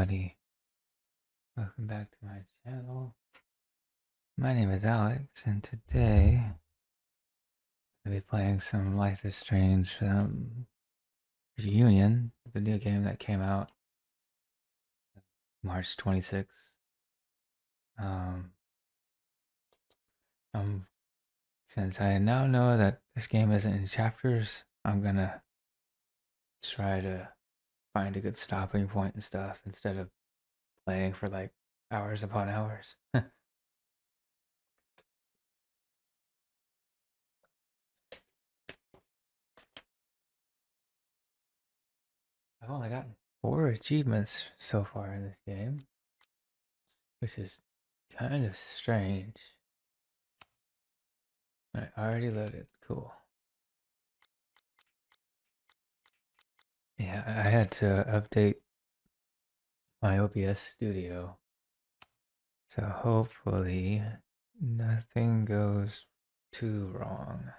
everybody. Welcome back to my channel. My name is Alex, and today I'll be playing some Life is Strange Reunion, the new game that came out March 26th. Since I now know that this game isn't in chapters, I'm gonna try to find a good stopping point and stuff instead of playing for like hours upon hours. I've only gotten 4 achievements so far in this game, which is kind of strange. I already loaded. Cool. Yeah, I had to update my OBS studio. So hopefully nothing goes too wrong.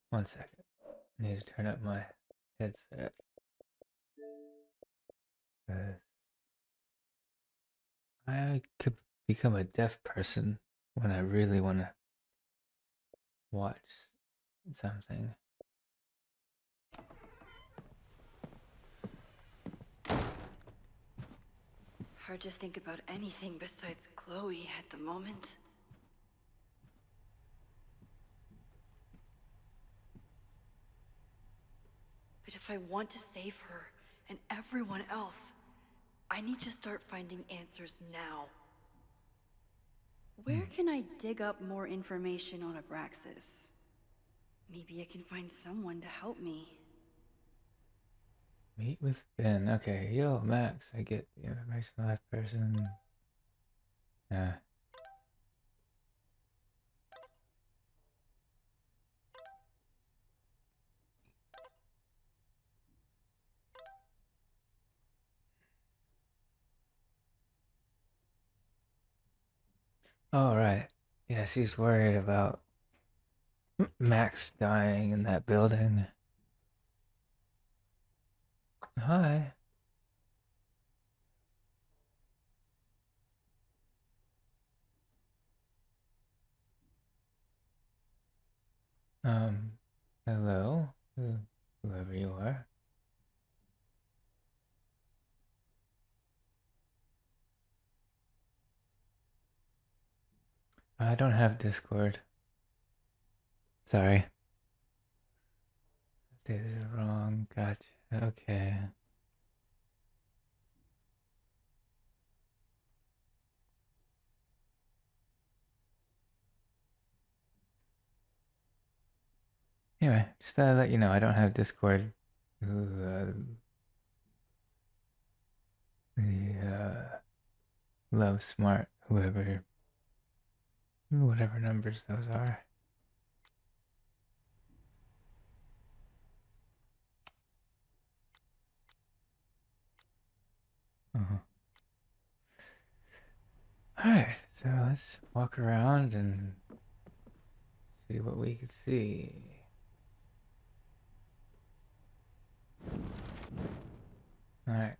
One second. I need to turn up my headset. I could become a deaf person when I really want to watch something. Hard to think about anything besides Chloe at the moment. But if I want to save her and everyone else, I need to start finding answers now. Where can I dig up more information on Abraxas? Maybe I can find someone to help me. Meet with Ben. Okay, yo, Max. I get the information live person. Yeah. Oh, right. Yeah, she's worried about Max dying in that building. Hi. Hello, whoever you are. I don't have Discord. Sorry. This is wrong. Gotcha. Okay. Anyway, just thought I'd let you know I don't have Discord. Love Smart, whatever numbers those are. Alright, so let's walk around and see what we can see. Alright.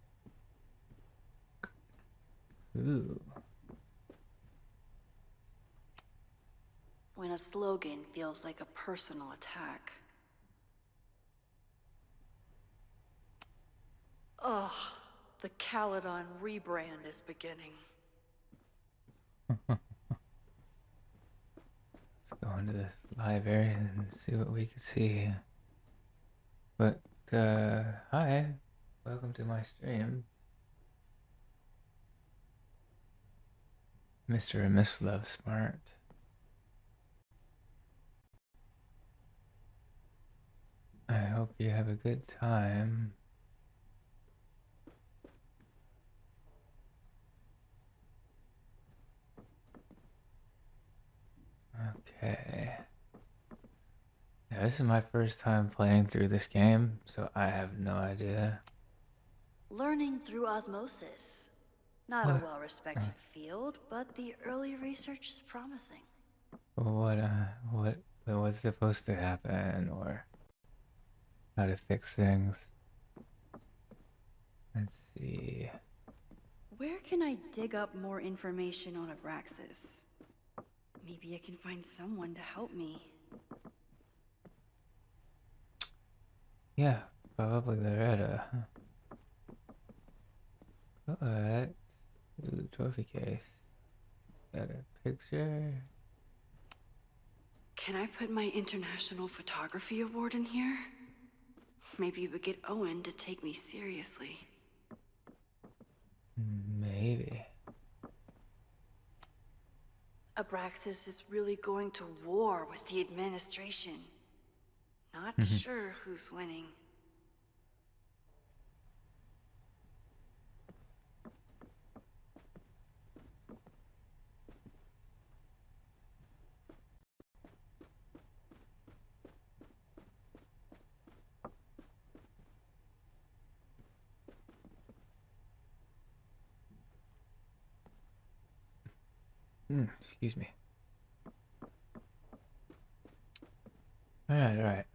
Ooh. When a slogan feels like a personal attack. Ugh, the Caledon rebrand is beginning. Let's go into this live area and see what we can see. But, hi. Welcome to my stream. Mr. and Miss Love Smart. I hope you have a good time. Okay. Yeah, this is my first time playing through this game, so I have no idea. Learning through osmosis. Not a well-respected field, but the early research is promising. What's supposed to happen, or? how to fix things. Let's see. Where can I dig up more information on Abraxas? Maybe I can find someone to help me. Yeah, probably Loretta. But ooh, trophy case. Got a picture. Can I put my International Photography Award in here? Maybe it would get Owen to take me seriously. Maybe. Abraxas is really going to war with the administration. Not sure who's winning. Excuse me. Alright.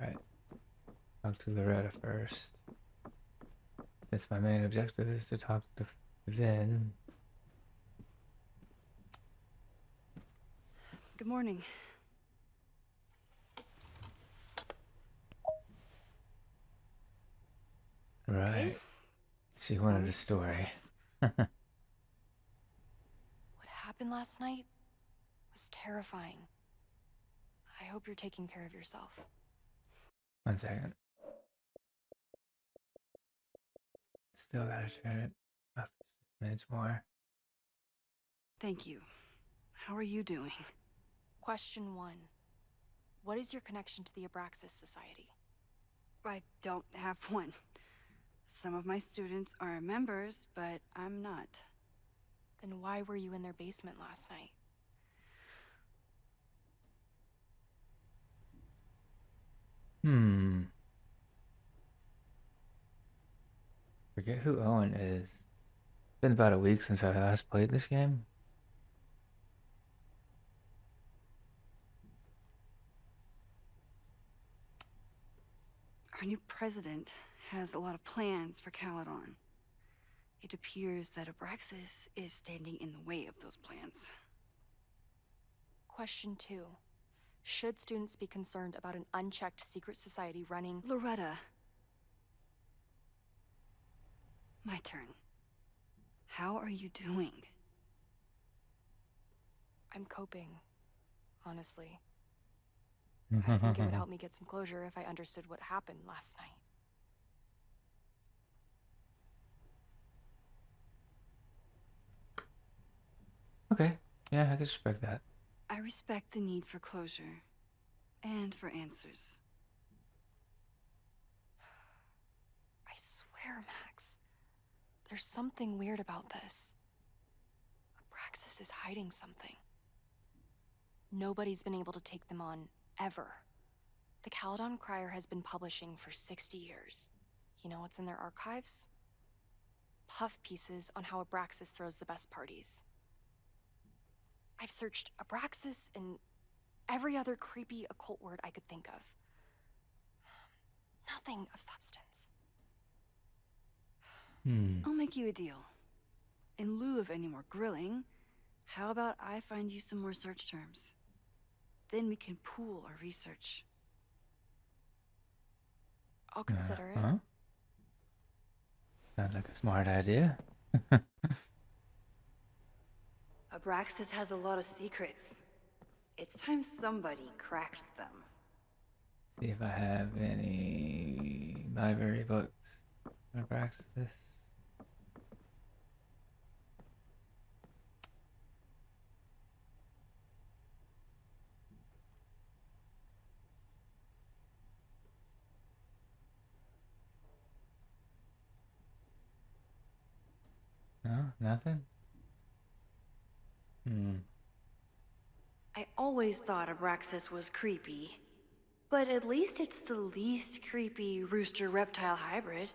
Talk to Loretta first. That's my main objective, is to talk to Vin. Good morning. Right. Okay. She wanted a story. What happened last night was terrifying. I hope you're taking care of yourself. 1 second. Still gotta turn it up just a smidge more. Thank you. How are you doing? Question 1. What is your connection to the Abraxas Society? I don't have one. Some of my students are members, but I'm not. Then why were you in their basement last night? Forget who Owen is. It's been about a week since I last played this game. Our new president has a lot of plans for Caledon. It appears that Abraxas is standing in the way of those plans. Question 2. Should students be concerned about an unchecked secret society running... Loretta. My turn. How are you doing? I'm coping, honestly. I think it would help me get some closure if I understood what happened last night. Okay. Yeah, I can respect that. I respect the need for closure. And for answers. I swear, Max. There's something weird about this. Abraxas is hiding something. Nobody's been able to take them on, ever. The Caledon Crier has been publishing for 60 years. You know what's in their archives? Puff pieces on how Abraxas throws the best parties. I've searched Abraxas and every other creepy occult word I could think of. Nothing of substance. I'll make you a deal. In lieu of any more grilling, how about I find you some more search terms? Then we can pool our research. I'll consider it. Sounds like a smart idea. Abraxas has a lot of secrets. It's time somebody cracked them. See if I have any library books on Abraxas. No, nothing? I always thought Abraxas was creepy. But at least it's the least creepy rooster-reptile hybrid.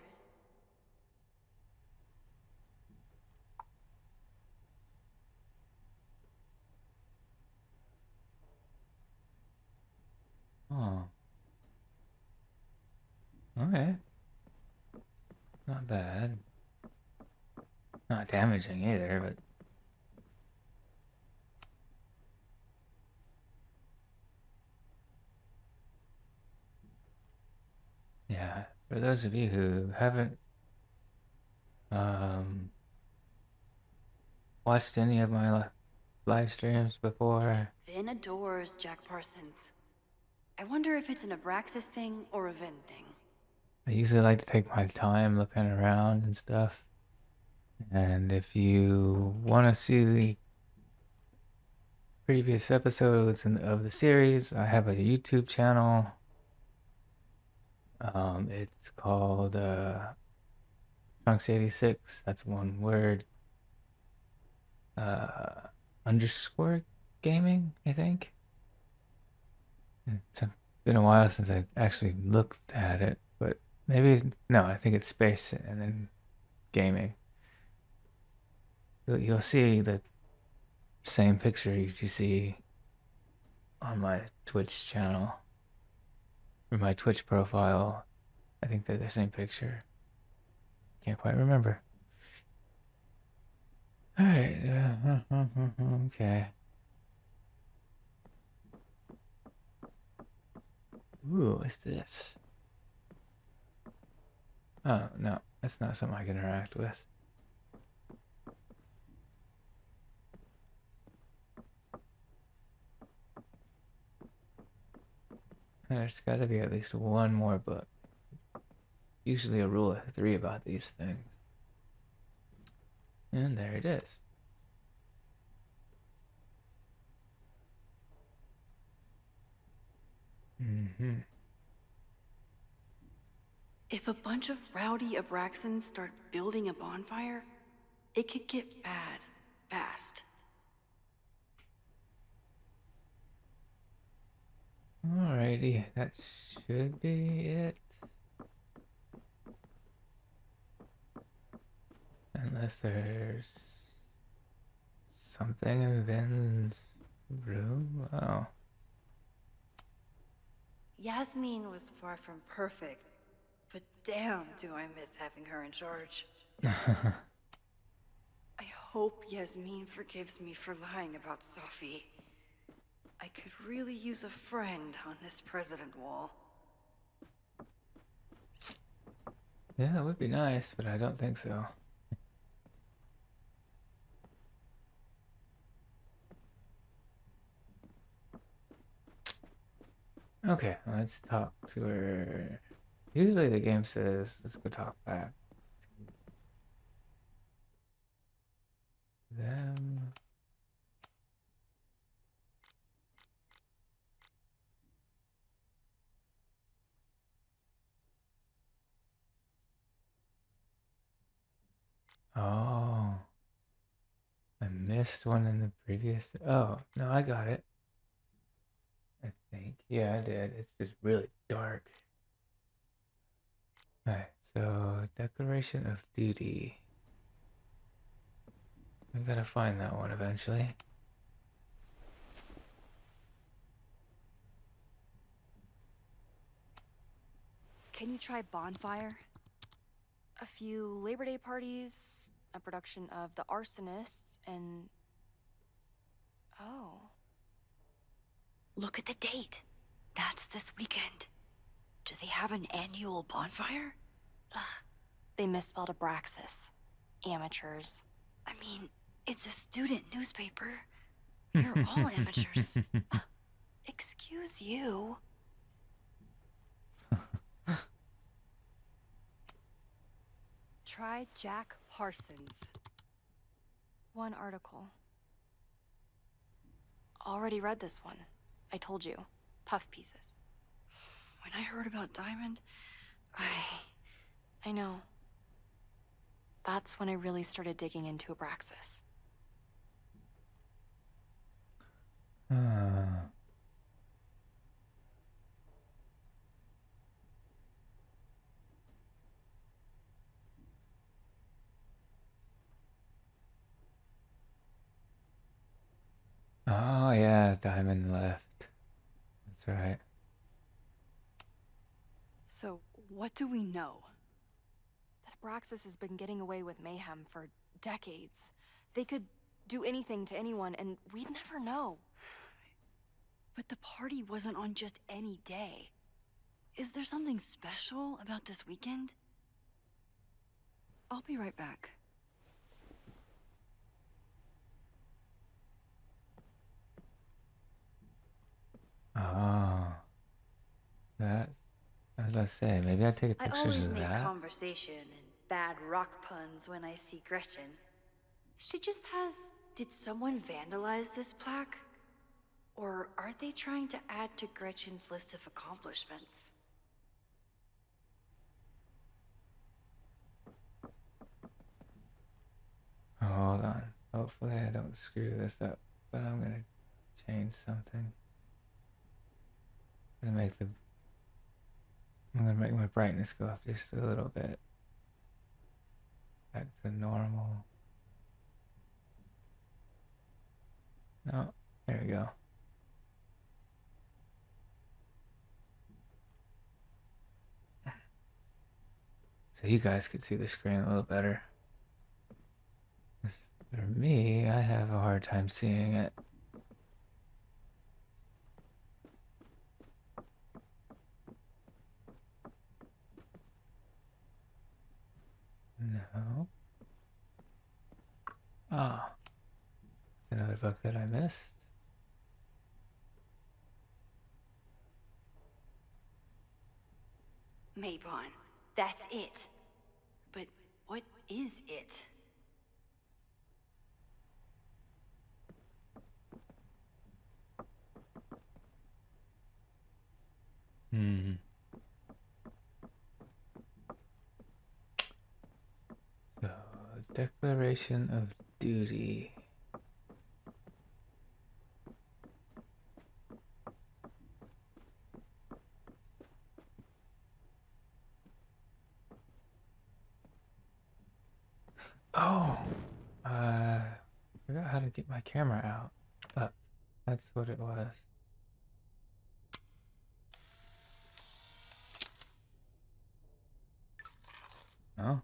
Oh. Okay. Not bad. Not damaging either, but... Yeah, for those of you who haven't watched any of my live streams before, Vin adores Jack Parsons. I wonder if it's an Abraxas thing or a Vin thing. I usually like to take my time looking around and stuff. And if you want to see the previous episodes of the series, I have a YouTube channel. It's called Trunks86. That's one word. Underscore gaming, I think. It's been a while since I've actually looked at it, but maybe no, I think it's space and then gaming. You'll see the same picture you see on my Twitch channel or my Twitch profile. I think they're the same picture. Can't quite remember. All right. Okay. Ooh, what's this? Oh, no. That's not something I can interact with. There's got to be at least one more book. Usually a rule of 3 about these things. And there it is. Mm-hmm. If a bunch of rowdy Abraxans start building a bonfire, it could get bad fast. Alrighty, that should be it. Unless there's something in Vin's room. Oh. Yasmin was far from perfect, but damn do I miss having her in charge. I hope Yasmin forgives me for lying about Sophie. I could really use a friend on this president wall. Yeah, that would be nice, but I don't think so. Okay, let's talk to her. Usually the game says, let's go talk back to them. Oh, I missed one in the previous. Oh, no, I got it. I think. Yeah, I did. It's just really dark. Alright, so Declaration of Duty. We gotta find that one eventually. Can you try bonfire? A few Labor Day parties, a production of The Arsonists, and... Oh. Look at the date. That's this weekend. Do they have an annual bonfire? Ugh. They misspelled Abraxas. Amateurs. I mean, it's a student newspaper. You're all amateurs. Excuse you. Try Jack Parsons. One article. Already read this one. I told you. Puff pieces. When I heard about Diamond, I know. That's when I really started digging into Abraxas. Oh, yeah, Diamond left. That's right. So, what do we know? That Abraxas has been getting away with mayhem for decades. They could do anything to anyone, and we'd never know. But the party wasn't on just any day. Is there something special about this weekend? I'll be right back. Oh, that's. I was about to say, maybe I take I pictures always of make that. conversation and bad rock puns when I see Gretchen. She just has... Did someone vandalize this plaque? Or are they trying to add to Gretchen's list of accomplishments? Hold on. Hopefully I don't screw this up, but I'm gonna change something. I'm gonna make my brightness go up just a little bit. Back to normal. No, there we go. So you guys could see the screen a little better. For me, I have a hard time seeing it. No. Ah, it's another book that I missed. Maybon, that's it. But what is it? So, Declaration of Duty. Oh, forgot how to get my camera out. Up. That's what it was. No?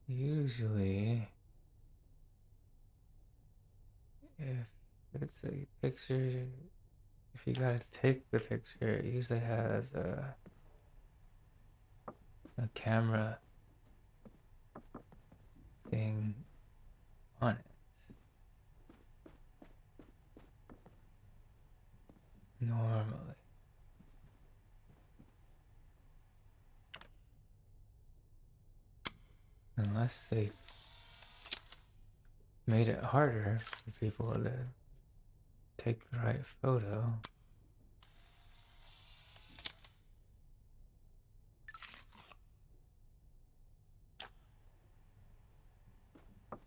Usually, if it's a picture, if you gotta take the picture, it usually has a camera thing on it. Normally. Unless they made it harder for people to take the right photo.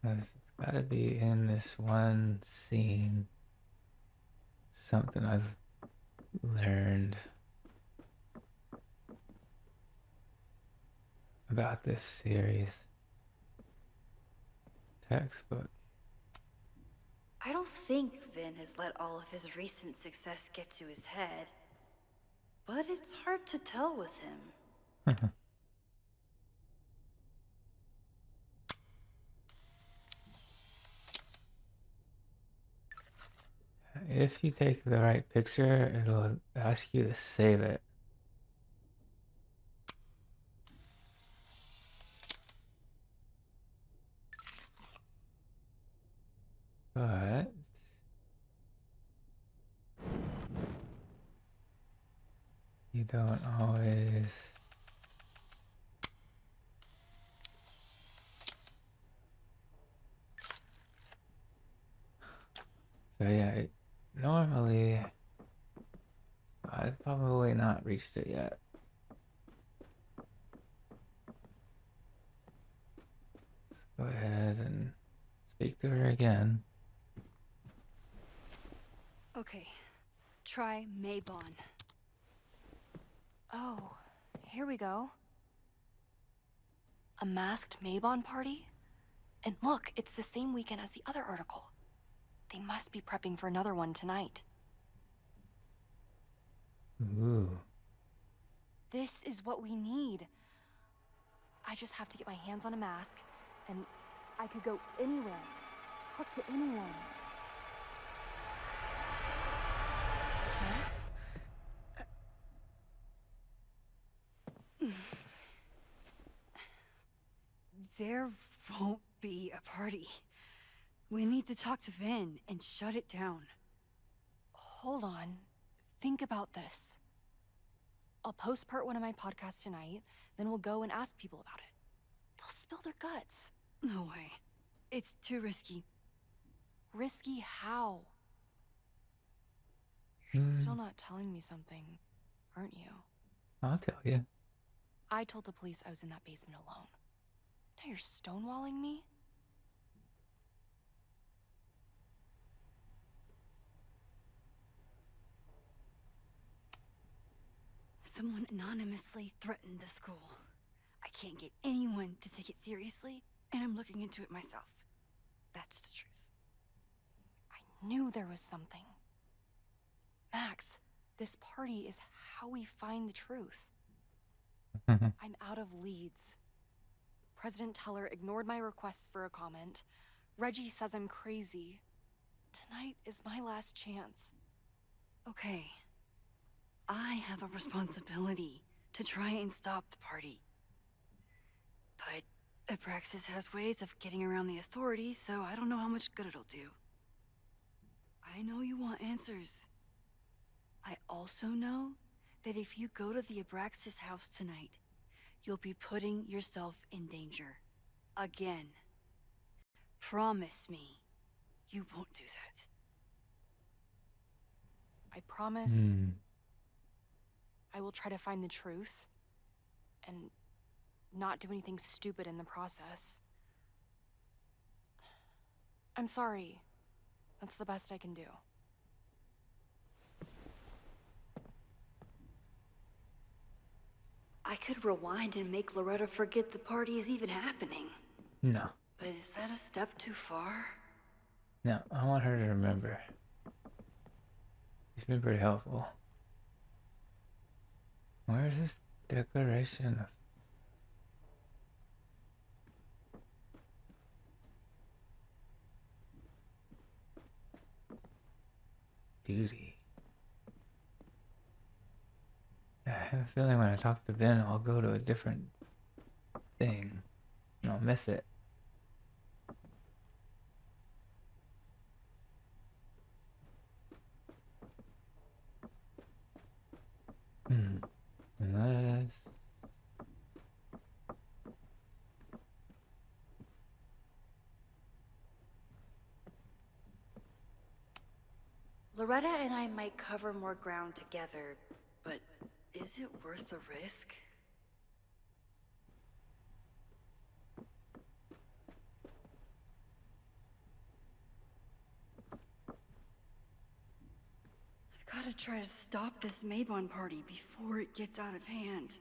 Because it's gotta be in this one scene. Something I've learned about this series. Textbook. I don't think Vin has let all of his recent success get to his head. But it's hard to tell with him. If you take the right picture, it'll ask you to save it. But you don't always. So yeah, normally I've probably not reached it yet. Let's go ahead and speak to her again. Okay, try Maybon. Oh, here we go. A masked Maybon party? And look, it's the same weekend as the other article. They must be prepping for another one tonight. Ooh. This is what we need. I just have to get my hands on a mask, and I could go anywhere, talk to anyone. Max? There won't be a party. We need to talk to Vin and shut it down. Hold on. Think about this. I'll post part 1 of my podcast tonight, then we'll go and ask people about it. They'll spill their guts. No way. It's too risky. Risky how? You're still not telling me something, aren't you? I'll tell you. I told the police I was in that basement alone. Now you're stonewalling me? Someone anonymously threatened the school. I can't get anyone to take it seriously, and I'm looking into it myself. That's the truth. I knew there was something. Max, this party is how we find the truth. I'm out of leads. President Teller ignored my requests for a comment. Reggie says I'm crazy. Tonight is my last chance. Okay. I have a responsibility to try and stop the party. But Abraxas has ways of getting around the authorities, so I don't know how much good it'll do. I know you want answers. I also know that if you go to the Abraxas house tonight, you'll be putting yourself in danger. Again. Promise me you won't do that. I promise I will try to find the truth and not do anything stupid in the process. I'm sorry. That's the best I can do. I could rewind and make Loretta forget the party is even happening. No. But is that a step too far? No, I want her to remember. She's been pretty helpful. Where is this declaration of duty? I have a feeling when I talk to Ben, I'll go to a different thing and I'll miss it. Unless... Loretta and I might cover more ground together, but is it worth the risk? I've got to try to stop this Maybon party before it gets out of hand.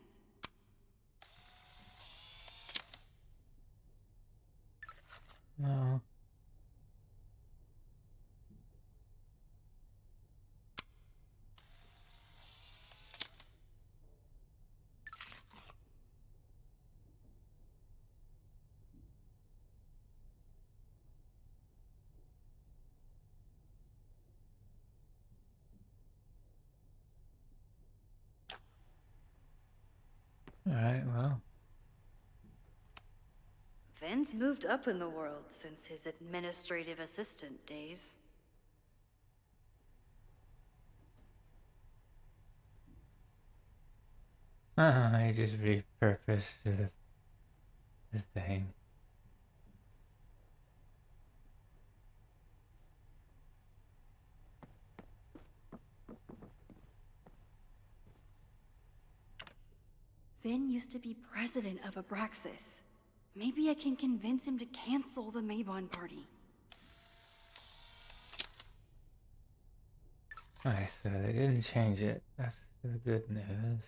No. Alright, well. Vin's moved up in the world since his administrative assistant days. I just repurposed the thing. Vin used to be president of Abraxas. Maybe I can convince him to cancel the Maybon party. Alright, so they didn't change it. That's the good news.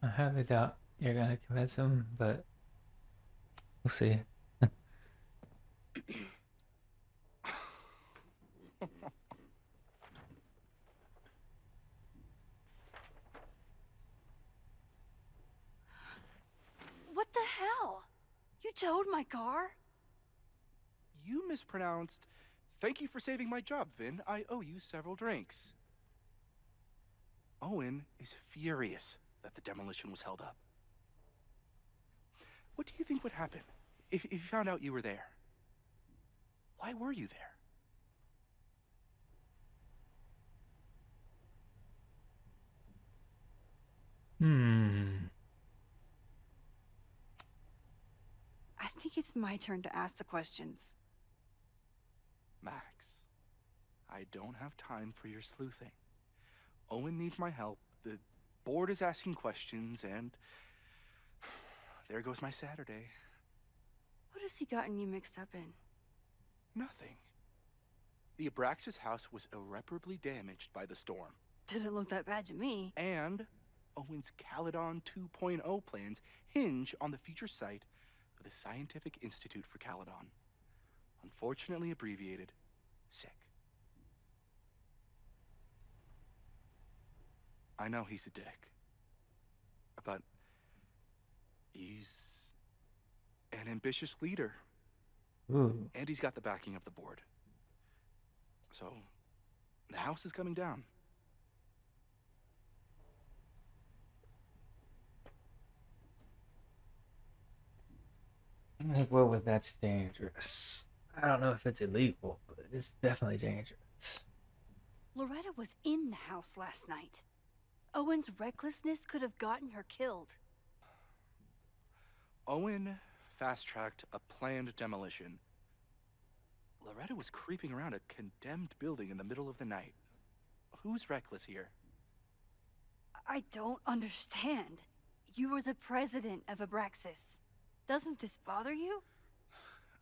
I highly doubt you're gonna convince him, but we'll see. What the hell? You towed my car? You mispronounced. Thank you for saving my job, Vin. I owe you several drinks. Owen is furious that the demolition was held up. What do you think would happen if you found out you were there? Why were you there? I think it's my turn to ask the questions. Max, I don't have time for your sleuthing. Owen needs my help. The board is asking questions, and there goes my Saturday. What has he gotten you mixed up in? Nothing. The Abraxas house was irreparably damaged by the storm. Didn't look that bad to me. And Owen's Caledon 2.0 plans hinge on the future site of the Scientific Institute for Caledon. Unfortunately abbreviated, SICK. I know he's a dick, but he's an ambitious leader. Ooh. And he's got the backing of the board. So, the house is coming down. I'm like, well, that's dangerous. I don't know if it's illegal, but it's definitely dangerous. Loretta was in the house last night. Owen's recklessness could have gotten her killed. Owen fast-tracked a planned demolition. Loretta was creeping around a condemned building in the middle of the night. Who's reckless here? I don't understand. You were the president of Abraxas. Doesn't this bother you?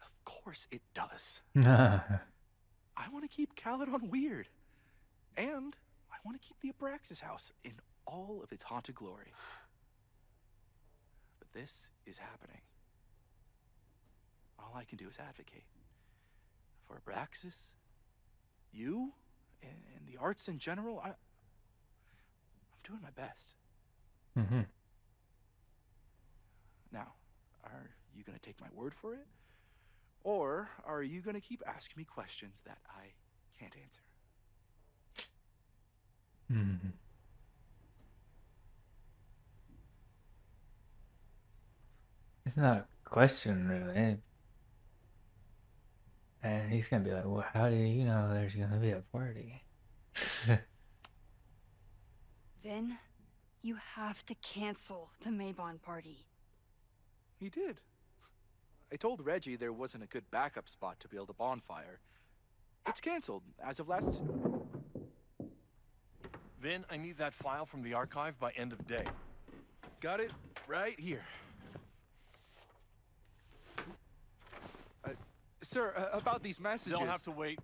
Of course it does. Nah. I want to keep Caledon weird. And I want to keep the Abraxas house in all of its haunted glory. But this is happening. All I can do is advocate. For Abraxas, you, and the arts in general, I'm doing my best. Mm-hmm. Now, are you going to take my word for it? Or are you going to keep asking me questions that I can't answer? Mm-hmm. It's not a question, really. And he's gonna be like, well, how do you know there's gonna be a party? Vin, you have to cancel the Maybon party. He did. I told Reggie there wasn't a good backup spot to build a bonfire. It's canceled as of last... Vin, I need that file from the archive by end of day. Got it right here. Sir, about these messages... They'll have to wait.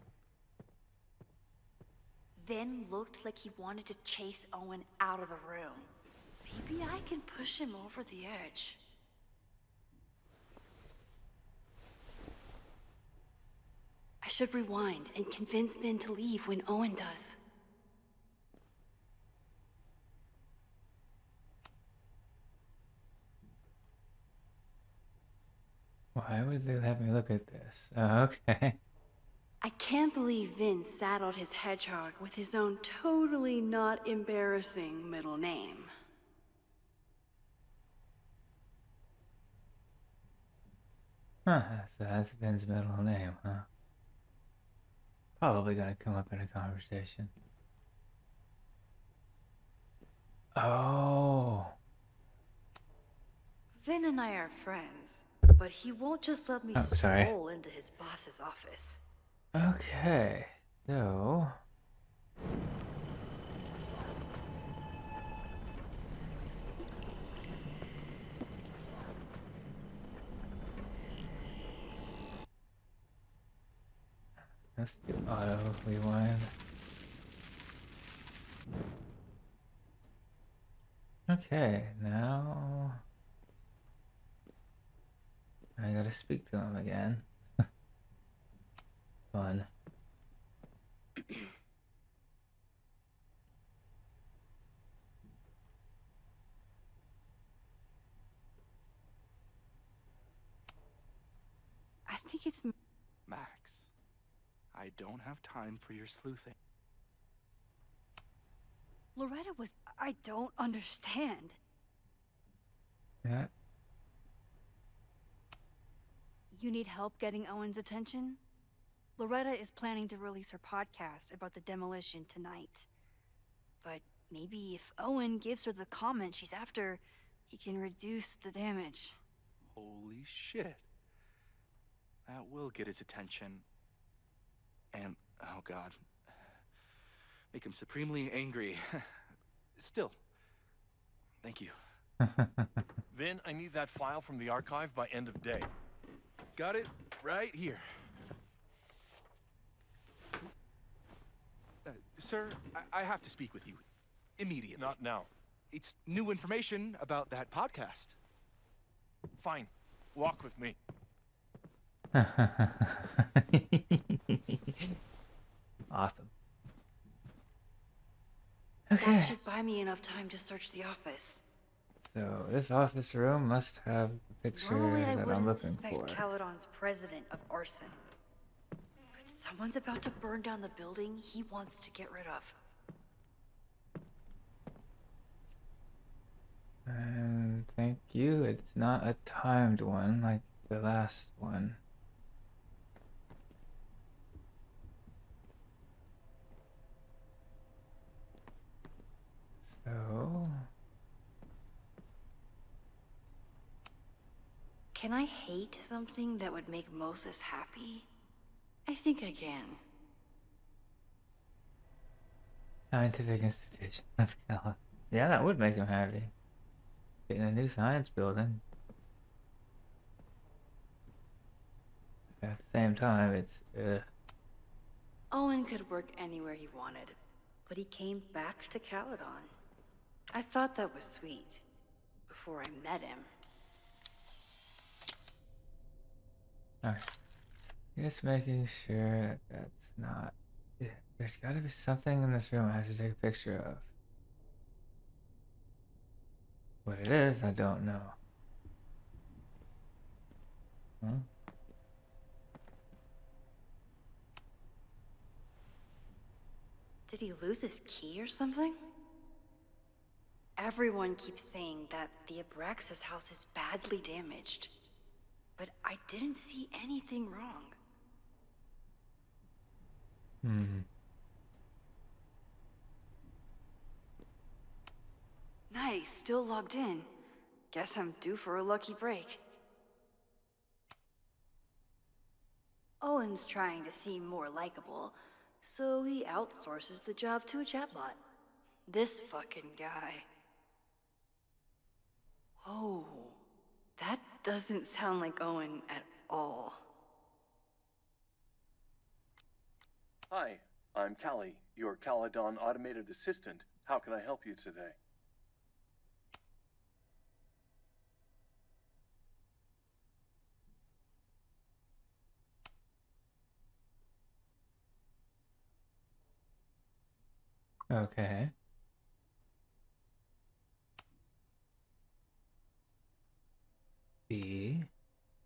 Vin looked like he wanted to chase Owen out of the room. Maybe I can push him over the edge. I should rewind and convince Vin to leave when Owen does. Why would they have me look at this? Oh, okay. I can't believe Vin saddled his hedgehog with his own totally not embarrassing middle name. Huh, so that's Ben's middle name, huh? Probably gonna come up in a conversation. Oh. Vin and I are friends, but he won't just let me sorry. stroll into his boss's office. Okay, so... let's do auto rewind. Okay, now I gotta speak to him again. Fun. I think it's Max, I don't have time for your sleuthing. Loretta was. I don't understand. Yeah. You need help getting Owen's attention? Loretta is planning to release her podcast about the demolition tonight. But maybe if Owen gives her the comment she's after, he can reduce the damage. Holy shit. That will get his attention. And, oh god, make him supremely angry. Still, thank you. Vin, I need that file from the archive by end of day. Got it right here. Sir, I have to speak with you. Immediately. Not now. It's new information about that podcast. Fine. Walk with me. Awesome. That Okay. should buy me enough time to search the office. So this office room must have the picture Normally I that I'm wouldn't looking suspect for. Caledon's president of arson. But someone's about to burn down the building he wants to get rid of. And thank you. It's not a timed one like the last one. So Can I hate something that would make Moses happy? I think I can. Scientific Institution of California. Yeah, that would make him happy. Getting a new science building. At the same time, it's Owen could work anywhere he wanted, but he came back to Caledon. I thought that was sweet. Before I met him. alright. Just making sure that that's not it. There's gotta be something in this room I have to take a picture of. What it is, I don't know. Huh? Did he lose his key or something? Everyone keeps saying that the Abraxas house is badly damaged. But I didn't see anything wrong. Nice, still logged in. Guess I'm due for a lucky break. Owen's trying to seem more likable, so he outsources the job to a chatbot. This fucking guy. Whoa, that doesn't sound like Owen at all. Hi, I'm Callie, your Caledon automated assistant. How can I help you today? Okay. B.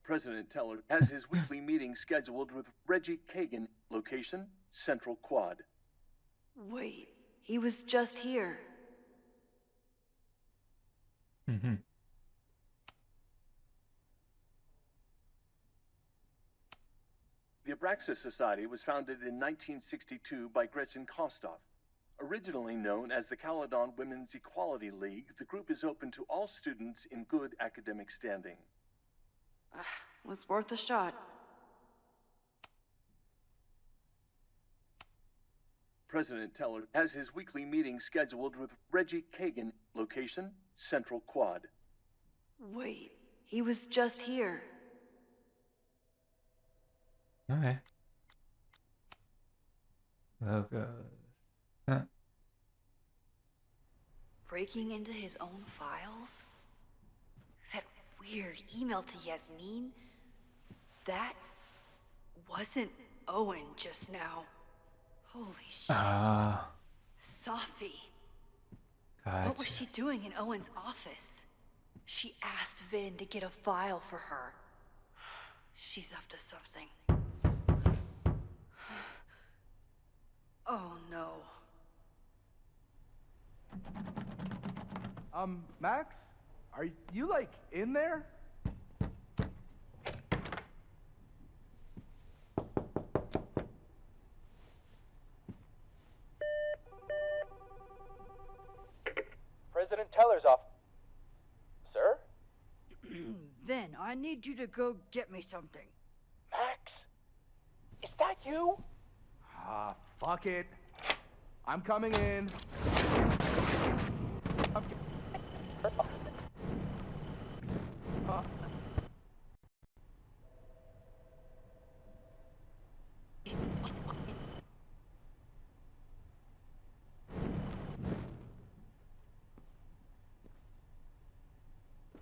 President Teller has his weekly meeting scheduled with Reggie Kagan. Location, Central Quad. Wait, he was just here. Mm-hmm. The Abraxas Society was founded in 1962 by Gretchen Kostov. Originally known as the Caledon Women's Equality League, the group is open to all students in good academic standing. Was worth a shot. President Teller has his weekly meeting scheduled with Reggie Kagan. Location, Central Quad. Wait, he was just here. Okay. Logos. Huh. Breaking into his own files? That weird email to Yasmin? That wasn't Owen just now. Holy shit. Ah, Sophie. gotcha. What was she doing in Owen's office? She asked Vin to get a file for her. She's up to something. Oh no. Max? Are you, like, in there? President Teller's off. Sir? Vin, I need you to go get me something. Max? Is that you? Ah, fuck it. I'm coming in.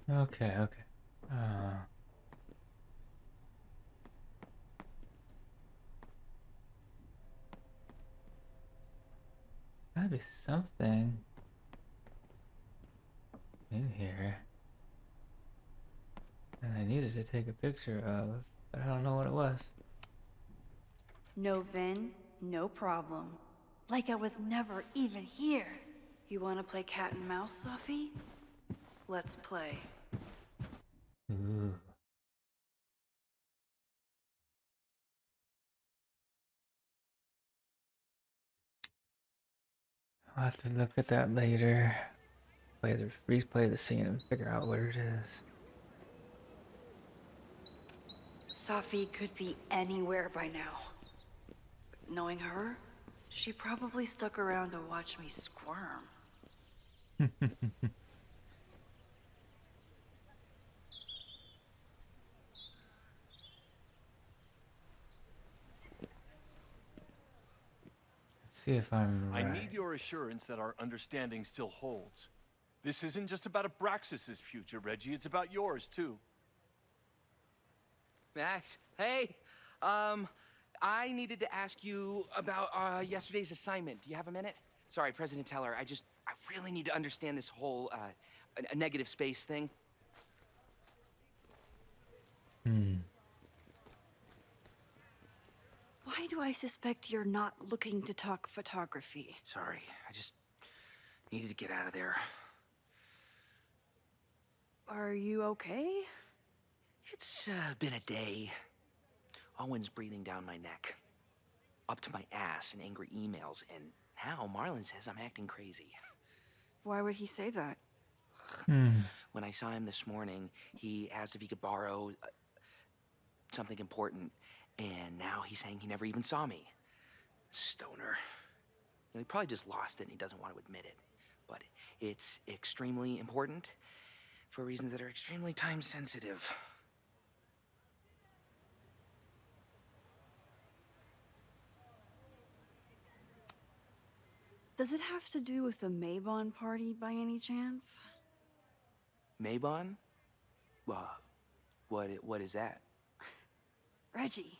Okay, okay. Gotta be something in here that I needed to take a picture of, but I don't know what it was. No, Vin, no problem. Like I was never even here. You want to play cat and mouse, Sophie? Let's play. Ooh. I'll have to look at that later. Replay the scene and figure out what it is. Sophie could be anywhere by now. Knowing her, she probably stuck around to watch me squirm. Let's see if I'm right. I need your assurance that our understanding still holds. This isn't just about Abraxas's future, Reggie. It's about yours, too. Max, hey, I needed to ask you about yesterday's assignment. Do you have a minute? Sorry, President Teller, I really need to understand this whole, a negative space thing. Why do I suspect you're not looking to talk photography? Sorry, I just needed to get out of there. Are you okay? It's been a day. Owen's breathing down my neck, up to my ass in angry emails, and now Marlon says I'm acting crazy. Why would he say that? When I saw him this morning, he asked if he could borrow something important, and now he's saying he never even saw me. Stoner. He probably just lost it and he doesn't want to admit it. But it's extremely important for reasons that are extremely time sensitive. Does it have to do with the Maybon party by any chance? Maybon? What is that? Reggie,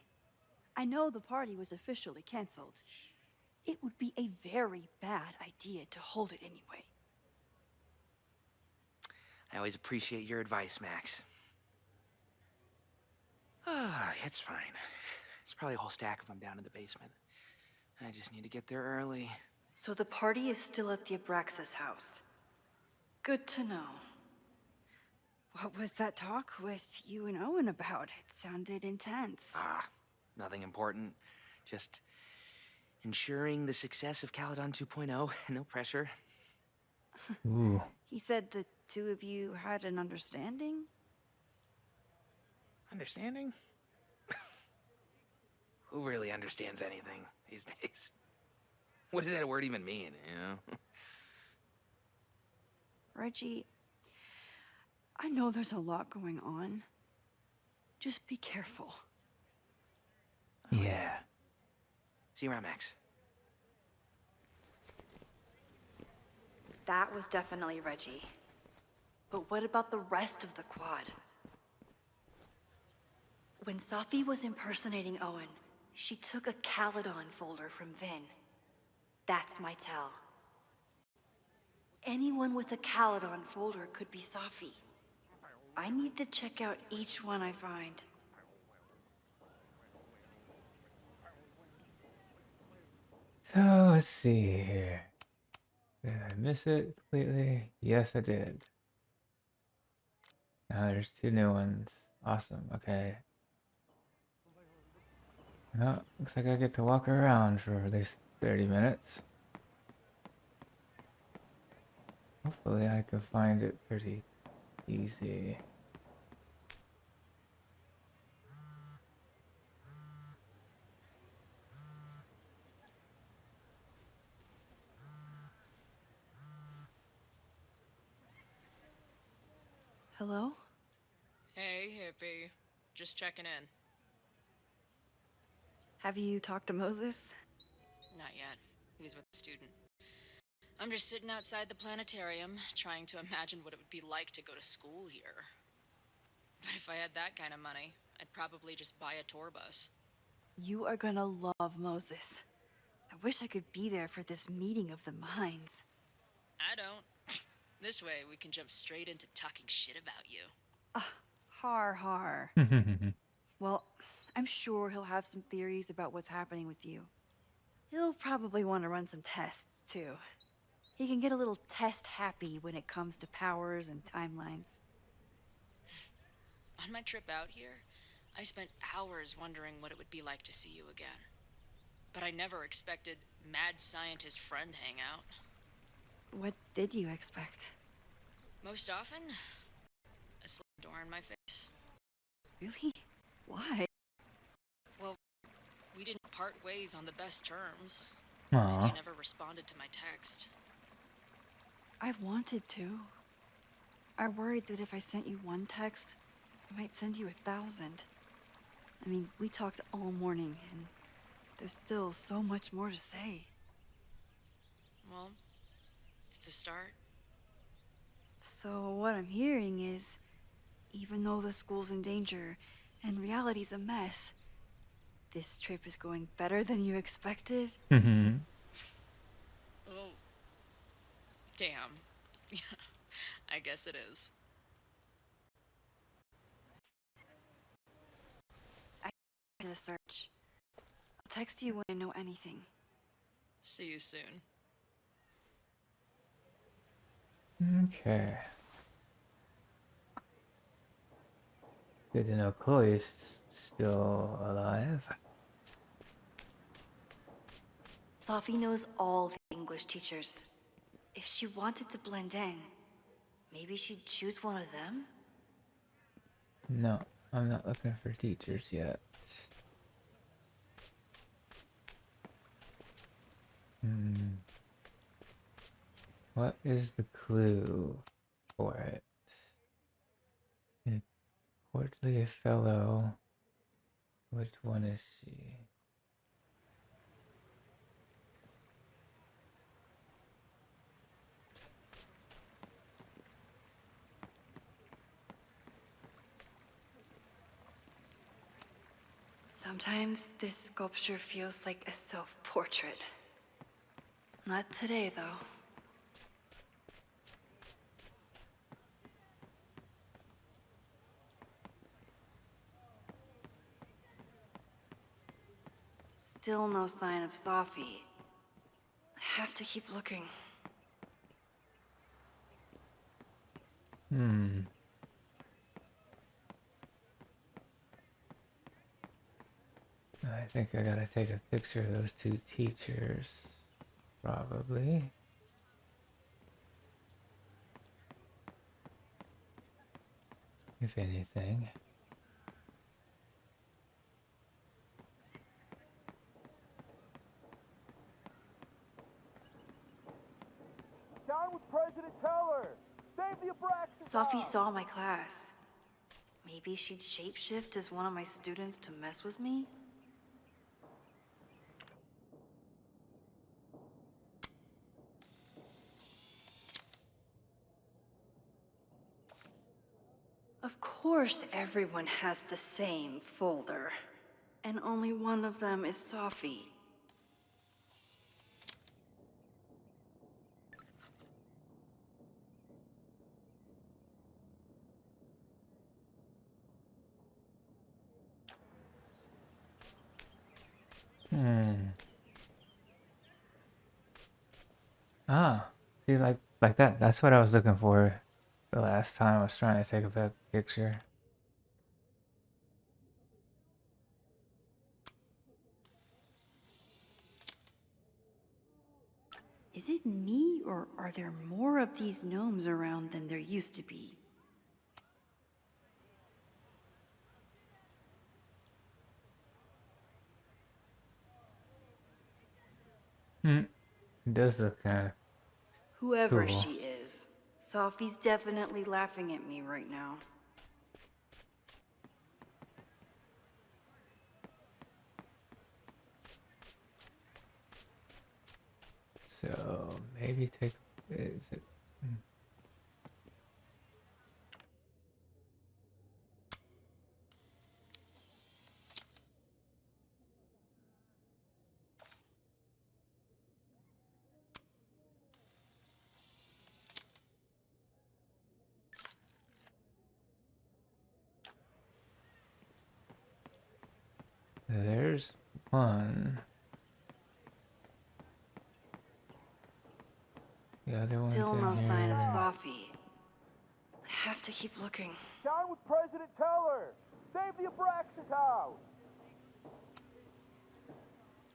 I know the party was officially canceled. It would be a very bad idea to hold it anyway. I always appreciate your advice, Max. It's fine. It's probably a whole stack if I'm down in the basement. I just need to get there early. So the party is still at the Abraxas house. Good to know. What was that talk with you and Owen about? It sounded intense. Nothing important. Just ensuring the success of Caledon 2.0. No pressure. Ooh. He said the two of you had an understanding? Understanding? Who really understands anything these days? What does that word even mean, you know? Reggie, I know there's a lot going on. Just be careful. Yeah. See you around, Max. That was definitely Reggie. But what about the rest of the quad? When Sophie was impersonating Owen, she took a Caledon folder from Vin. That's my tell. Anyone with a Caledon folder could be Sophie. I need to check out each one I find. So let's see here. Did I miss it completely? Yes, I did. Now there's 2 new ones. Awesome. Okay. Well, looks like I get to walk around for at least 30 minutes. Hopefully I can find it pretty easy. Hello? Hey, hippie. Just checking in. Have you talked to Moses? Not yet. He was with a student. I'm just sitting outside the planetarium, trying to imagine what it would be like to go to school here. But if I had that kind of money, I'd probably just buy a tour bus. You are gonna love Moses. I wish I could be there for this meeting of the minds. I don't. This way, we can jump straight into talking shit about you. Har har. Well, I'm sure he'll have some theories about what's happening with you. He'll probably want to run some tests, too. He can get a little test happy when it comes to powers and timelines. On my trip out here, I spent hours wondering what it would be like to see you again. But I never expected mad scientist friend hangout. What did you expect? Most often, a slam door in my face. Really? Why? Well, we didn't part ways on the best terms. Aw. And you never responded to my text. I wanted to. I worried that if I sent you one text, I might send you 1,000. I mean, we talked all morning, and there's still so much more to say. Well, it's a start. So what I'm hearing is, even though the school's in danger and reality's a mess, this trip is going better than you expected? Mhm. Oh. Damn. I guess it is. I did a search. I'll text you when I know anything. See you soon. Okay. Good to know Chloe's still alive. Sophie knows all the English teachers. If she wanted to blend in, maybe she'd choose one of them? No, I'm not looking for teachers yet. What is the clue for it? A portly fellow. Which one is she? Sometimes this sculpture feels like a self-portrait. Not today, though. Still no sign of Sophie. I have to keep looking. I think I gotta take a picture of those 2 teachers. Probably. If anything. Down with President Teller! Save the Abraxas! Sophie saw my class. Maybe she'd shapeshift as one of my students to mess with me? Of course. course everyone has the same folder. And only one of them is Sophie. Ah, see, like that. That's what I was looking for the last time I was trying to take a picture. Is it me, or are there more of these gnomes around than there used to be? It does look kind of Whoever cool. she is, Sophie's definitely laughing at me right now. So maybe take. Is it? There's one. The other one's Still in no sign of here. Sophie. I have to keep looking. Down with President Teller! Save the Abraxas house!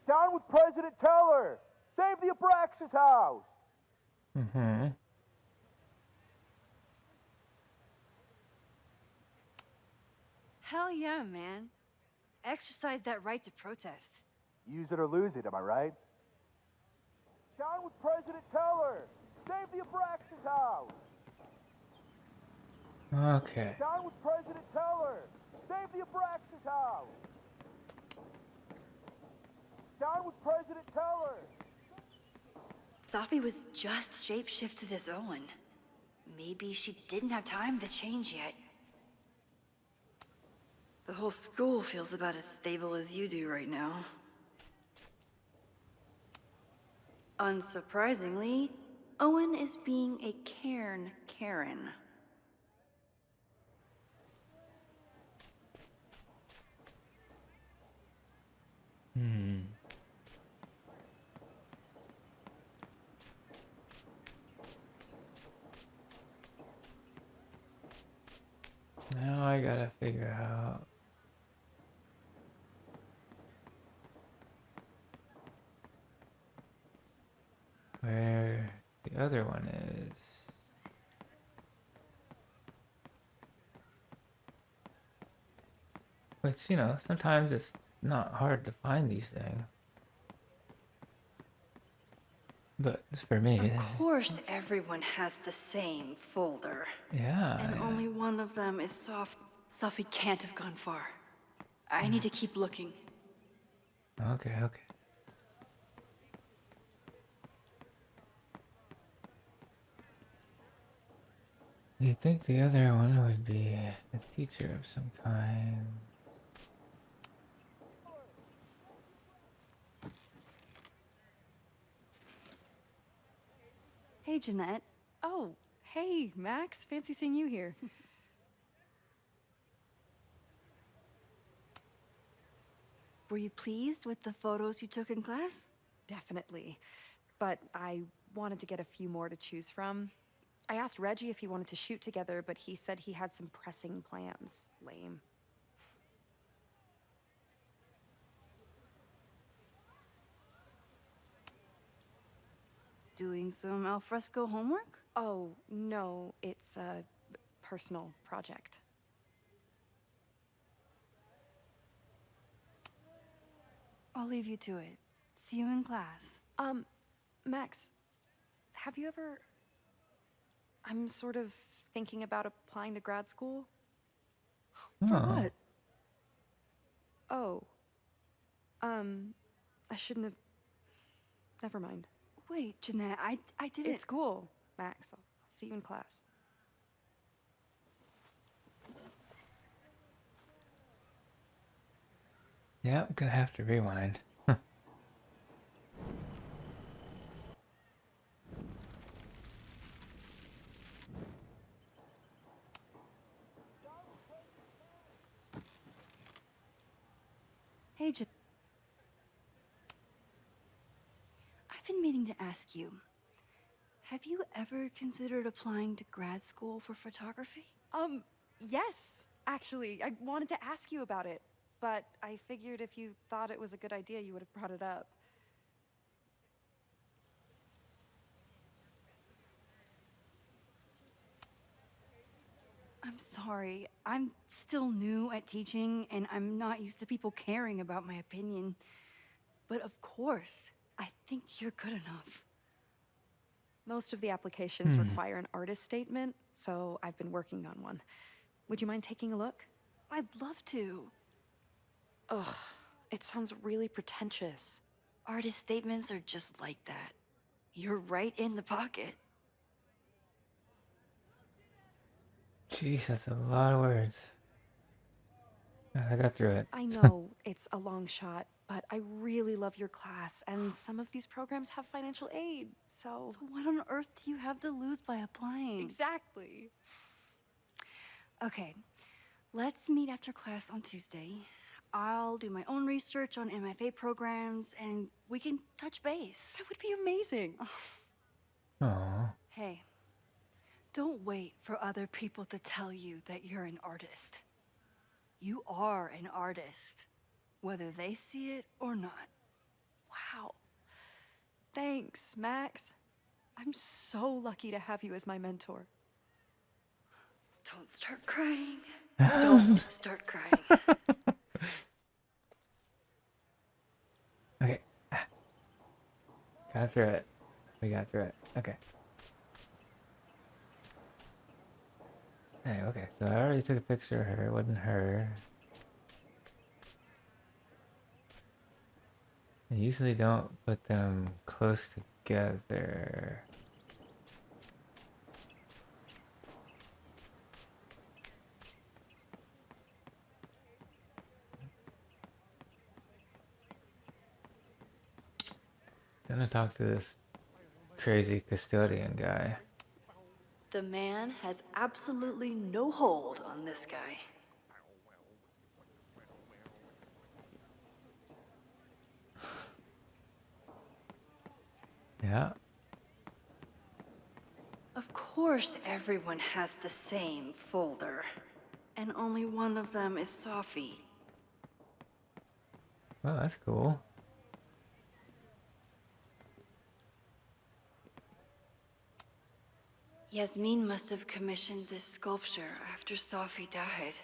Down with President Teller! Save the Abraxas house! Hell yeah, man. Exercise that right to protest. Use it or lose it, am I right? Down with President Teller! Save the Abraxas house! Okay. Down with President Teller! Save the Abraxas house! Down with President Teller! Sophie was just shapeshifted as Owen. Maybe she didn't have time to change yet. The whole school feels about as stable as you do right now. Unsurprisingly, Owen is being a cairn Karen. Now I gotta figure out where the other one is. Which, you know, sometimes it's not hard to find these things. But it's for me. Of course everyone has the same folder. Yeah. And only one of them is Sophie can't have gone far. I need to keep looking. Okay. You'd think the other one would be a teacher of some kind. Hey, Jeanette. Oh, hey, Max. Fancy seeing you here. Were you pleased with the photos you took in class? Definitely. But I wanted to get a few more to choose from. I asked Reggie if he wanted to shoot together, but he said he had some pressing plans. Lame. Doing some alfresco homework? Oh, no, it's a personal project. I'll leave you to it. See you in class. Max, have you ever... I'm sort of thinking about applying to grad school. For what? Oh. I shouldn't have... Never mind. Wait, Jeanette, I didn't... It's cool, Max. I'll see you in class. Yeah, I'm gonna have to rewind. Hey, I've been meaning to ask you. Have you ever considered applying to grad school for photography? Yes, actually. I wanted to ask you about it, but I figured if you thought it was a good idea, you would have brought it up. I'm sorry. I'm still new at teaching, and I'm not used to people caring about my opinion. But of course, I think you're good enough. Most of the applications require an artist statement, so I've been working on one. Would you mind taking a look? I'd love to. Ugh, it sounds really pretentious. Artist statements are just like that. You're right in the pocket. Jeez, that's a lot of words. I got through it. I know it's a long shot, but I really love your class, and some of these programs have financial aid, so... So what on earth do you have to lose by applying? Exactly. Okay, let's meet after class on Tuesday. I'll do my own research on MFA programs, and we can touch base. That would be amazing. Aww. Hey, don't wait for other people to tell you that you're an artist. You are an artist, whether they see it or not. Wow. Thanks, Max. I'm so lucky to have you as my mentor. Don't start crying. Don't start crying. Okay. Got through it. We got through it. Okay. Hey, okay, so I already took a picture of her. It wasn't her. I usually don't put them close together. Gonna talk to this crazy custodian guy. The man has absolutely no hold on this guy. Yeah. Of course everyone has the same folder. And only one of them is Sophie. Well, that's cool. Yasmin must have commissioned this sculpture after Sophie died.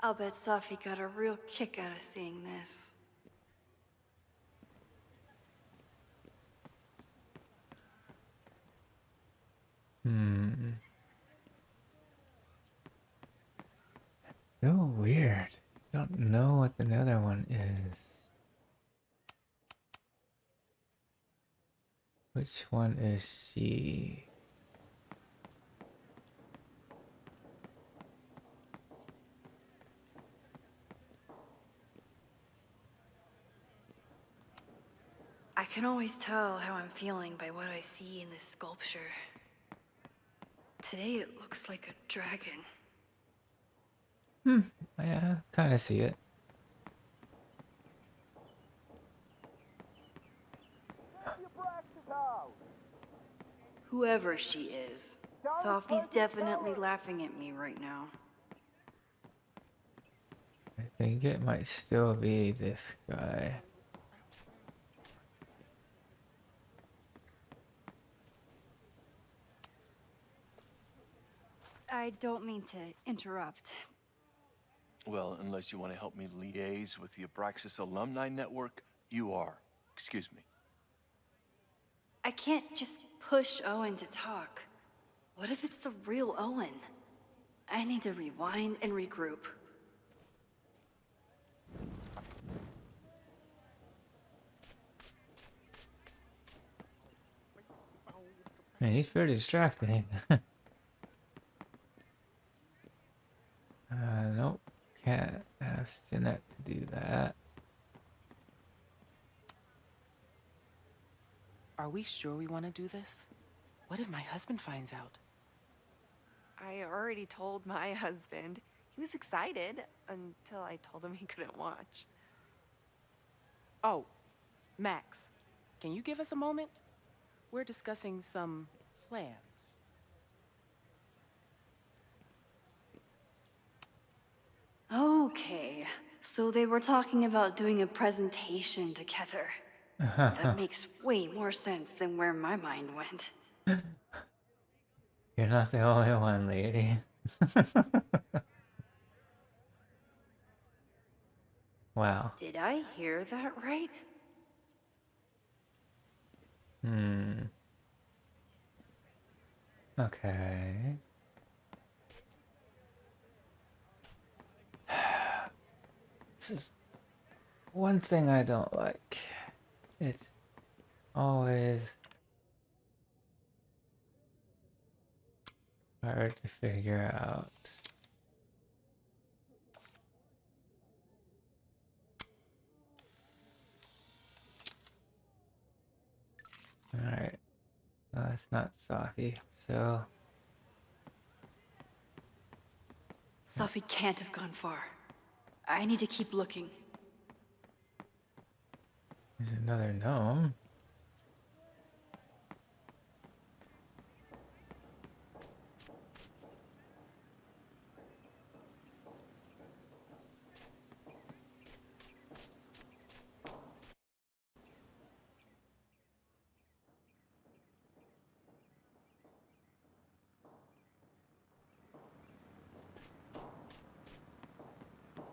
I'll bet Sophie got a real kick out of seeing this. So weird. Don't know what the other one is. Which one is she? I can always tell how I'm feeling by what I see in this sculpture. Today it looks like a dragon. Yeah, kind of see it. Whoever she is, Sophie's definitely laughing at me right now. I think it might still be this guy. I don't mean to interrupt. Well, unless you want to help me liaise with the Abraxas Alumni Network, you are. Excuse me. I can't just push Owen to talk. What if it's the real Owen? I need to rewind and regroup. Man, he's pretty distracting. Nope. Can't ask Jeanette to do that. Are we sure we want to do this? What if my husband finds out? I already told my husband. He was excited until I told him he couldn't watch. Oh, Max, can you give us a moment? We're discussing some plans. Okay, so they were talking about doing a presentation together. That makes way more sense than where my mind went. You're not the only one, lady. Wow. Did I hear that right? Okay. This is one thing I don't like. It's always hard to figure out. Alright. No, that's not Safi, so... Safi can't have gone far. I need to keep looking. There's another gnome.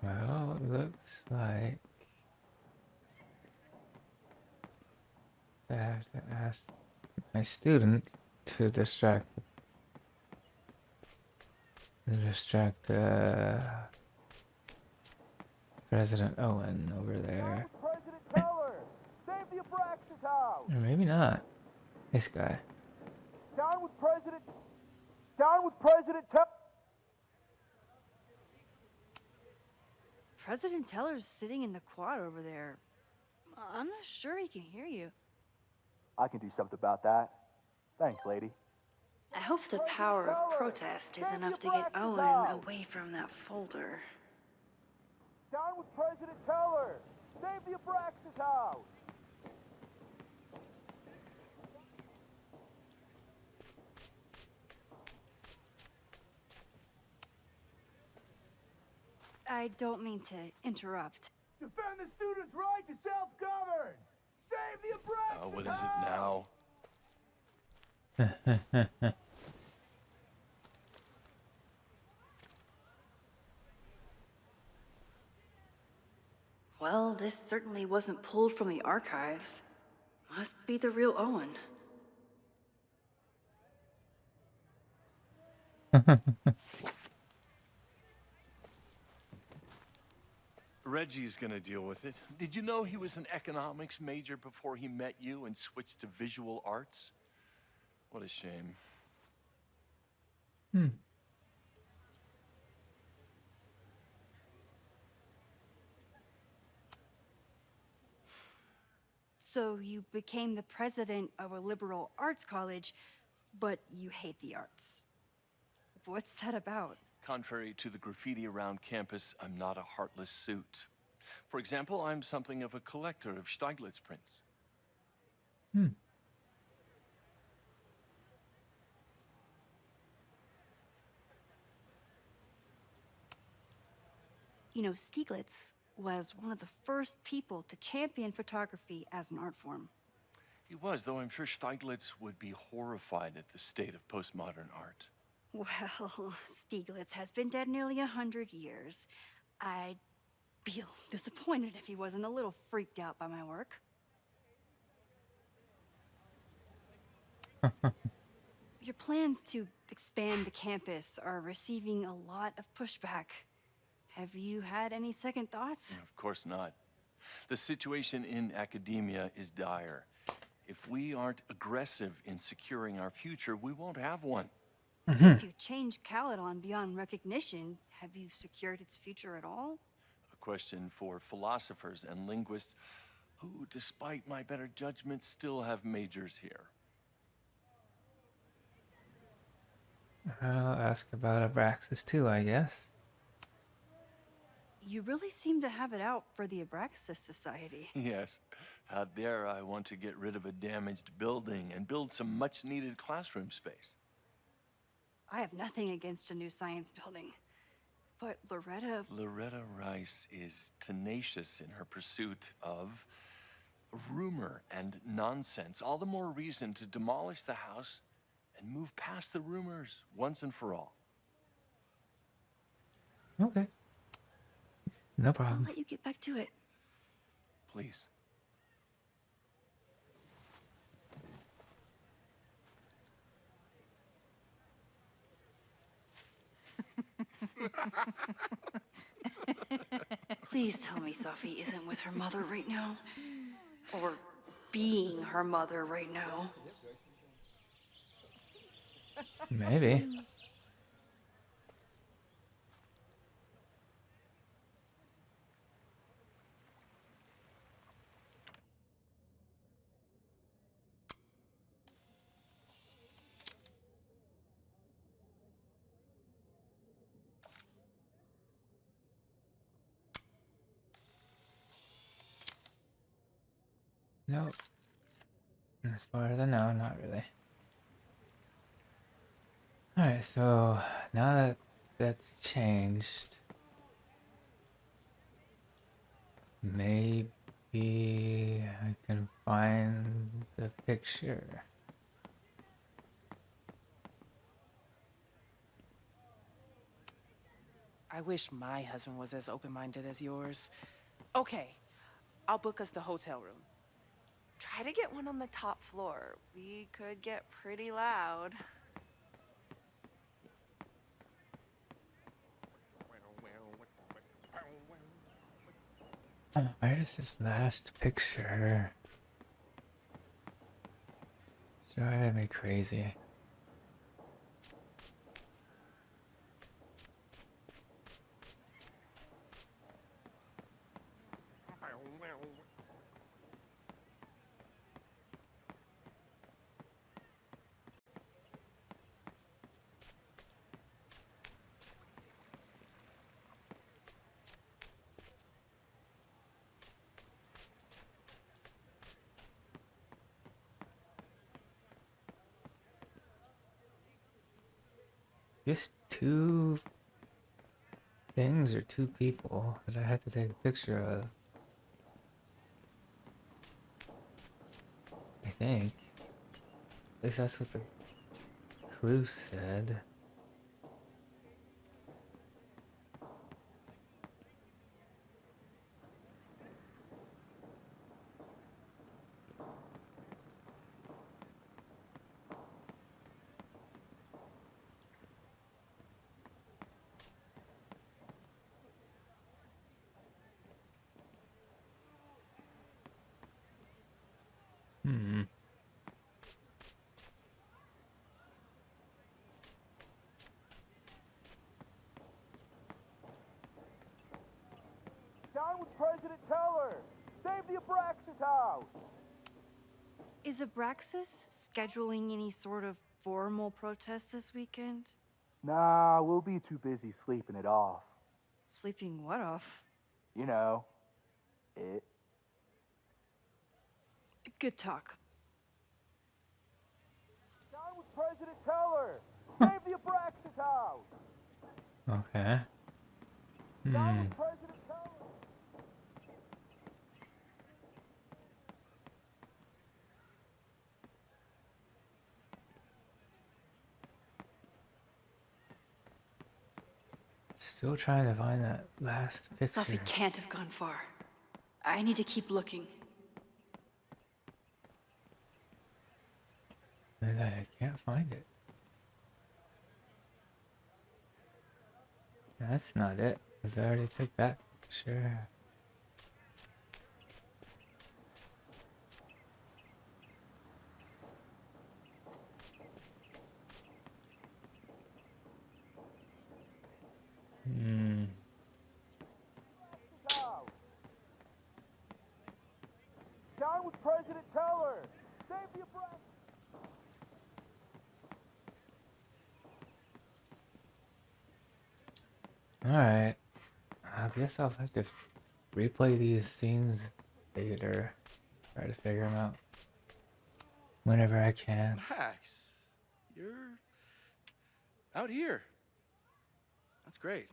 Well, it looks like I have to ask my student to distract President Owen over there. President Teller! Save the Abraxas house! Or maybe not. This guy. Down with President Teller! President Teller's sitting in the quad over there. I'm not sure he can hear you. I can do something about that. Thanks, lady. I hope the power of protest is enough to get Owen away from that folder. Down with President Teller! Save the Abraxas house! I don't mean to interrupt. Defend the students' right to self-govern! Save the Abraxas What is it now? Well, this certainly wasn't pulled from the archives. Must be the real Owen. Reggie's gonna deal with it. Did you know he was an economics major before he met you and switched to visual arts? What a shame. So you became the president of a liberal arts college, but you hate the arts. What's that about? Contrary to the graffiti around campus, I'm not a heartless suit. For example, I'm something of a collector of Stieglitz prints. You know, Stieglitz was one of the first people to champion photography as an art form. He was, though I'm sure Stieglitz would be horrified at the state of postmodern art. Well, Stieglitz has been dead nearly 100 years. I'd be disappointed if he wasn't a little freaked out by my work. Your plans to expand the campus are receiving a lot of pushback. Have you had any second thoughts? Of course not. The situation in academia is dire, If we aren't aggressive in securing our future, we won't have one. If you change Caledon beyond recognition, have you secured its future at all? A question for philosophers and linguists who, despite my better judgment, still have majors here. I'll ask about Abraxas too, I guess. You really seem to have it out for the Abraxas Society. Yes, out there I want to get rid of a damaged building and build some much-needed classroom space. I have nothing against a new science building. But Loretta Rice is tenacious in her pursuit of rumor and nonsense. All the more reason to demolish the house and move past the rumors once and for all. Okay. No I'll problem. let you get back to it. Please. Please tell me Safi isn't with her mother right now. Or being her mother right now. Maybe. Nope. As far as I know, not really. Alright, so now that that's changed, maybe I can find the picture. I wish my husband was as open-minded as yours. Okay, I'll book us the hotel room. Try to get one on the top floor. We could get pretty loud. Oh, where's this last picture? It's driving me crazy. Just two things or two people that I had to take a picture of. I think. At least that's what the clue said. Down with President Teller! Save the Abraxas house! Is Abraxas scheduling any sort of formal protest this weekend? Nah, we'll be too busy sleeping it off. Sleeping what off? You know, it. Good talk. Down with President Teller! Save the Abraxas house! Okay. Down with President Teller! Still trying to find that last picture. Safi can't have gone far. I need to keep looking. And I can't find it. That's not it, because I already took that picture. President Teller! Save the Abraxas! Alright. I guess I'll have to replay these scenes later. Try to figure them out whenever I can. Max, you're out here. That's great.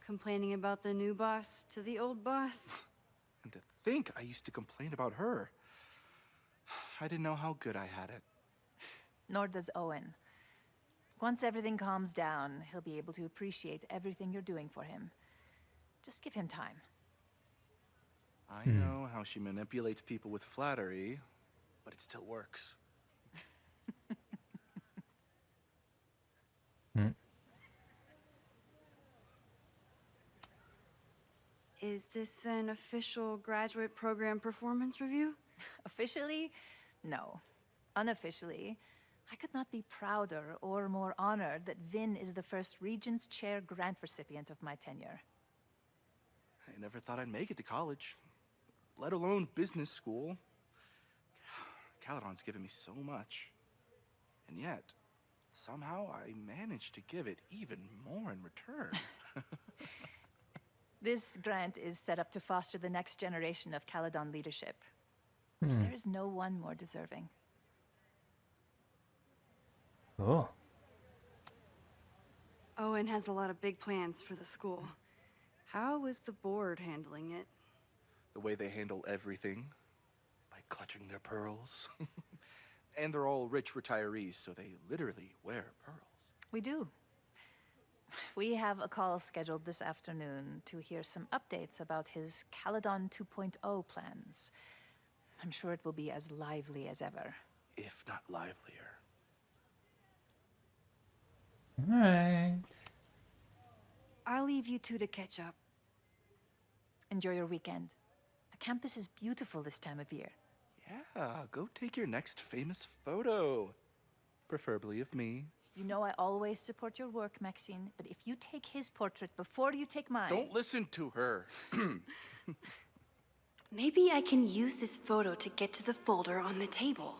Complaining about the new boss to the old boss? And to think I used to complain about her. I didn't know how good I had it. Nor does Owen. Once everything calms down, he'll be able to appreciate everything you're doing for him. Just give him time. I know how she manipulates people with flattery, but it still works. Is this an official graduate program performance review? Officially? No. Unofficially, I could not be prouder or more honored that Vin is the first Regent's Chair grant recipient of my tenure. I never thought I'd make it to college, let alone business school. Caledon's given me so much. And yet, somehow I managed to give it even more in return. This grant is set up to foster the next generation of Caledon leadership. There is no one more deserving. Cool. Owen has a lot of big plans for the school. How is the board handling it? The way they handle everything, by clutching their pearls. And they're all rich retirees, so they literally wear pearls. We do. We have a call scheduled this afternoon to hear some updates about his Caledon 2.0 plans. I'm sure it will be as lively as ever. If not livelier. Alright. I'll leave you two to catch up. Enjoy your weekend. The campus is beautiful this time of year. Yeah, go take your next famous photo. Preferably of me. You know I always support your work, Maxine, but if you take his portrait before you take mine... Don't listen to her. Maybe I can use this photo to get to the folder on the table.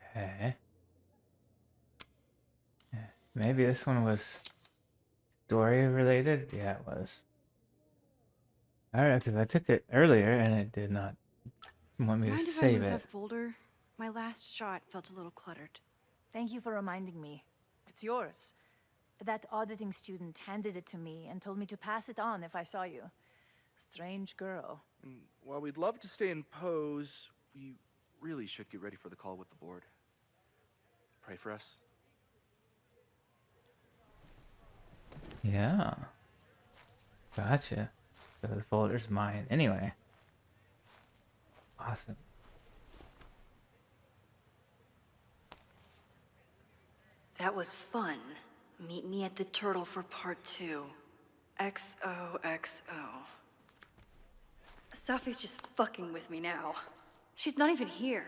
Okay. Maybe this one was story related? Yeah, it was. Alright, because I took it earlier and it did not want me to Mind if I save move it. that folder? My last shot felt a little cluttered. Thank you for reminding me. It's yours. That auditing student handed it to me and told me to pass it on if I saw you. Strange girl. And while we'd love to stay in pose, we really should get ready for the call with the board. Pray for us. Yeah. Gotcha. So the folder's mine anyway. Awesome. That was fun. Meet me at the Turtle for part 2. XOXO. Safi's just fucking with me now. She's not even here.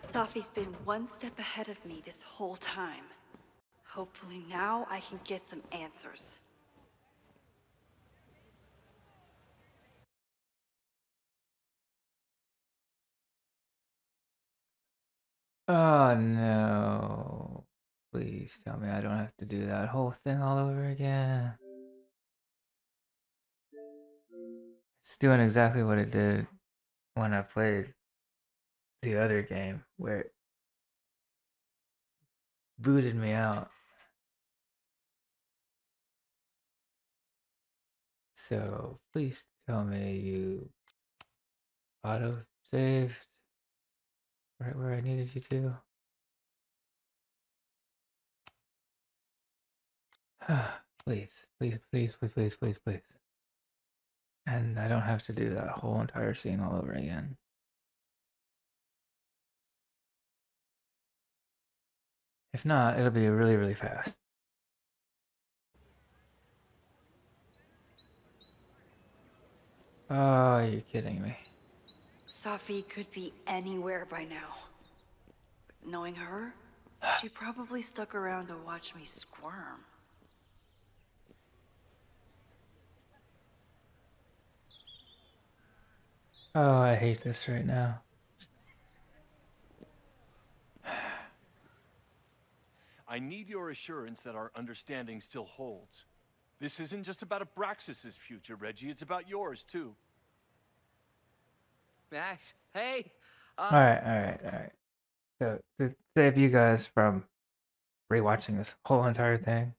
Safi's been one step ahead of me this whole time. Hopefully now I can get some answers. Oh no. Please tell me I don't have to do that whole thing all over again. It's doing exactly what it did when I played the other game, where it booted me out. So please tell me you auto-saved right where I needed you to. Please, please, please, please, please, please, please. And I don't have to do that whole entire scene all over again. If not, it'll be really, really fast. Oh, you're kidding me. Safi could be anywhere by now. But knowing her, she probably stuck around to watch me squirm. Oh, I hate this right now. I need your assurance that our understanding still holds. This isn't just about Abraxas's future, Reggie. It's about yours, too. Max, hey! Alright. So, to save you guys from rewatching this whole entire thing,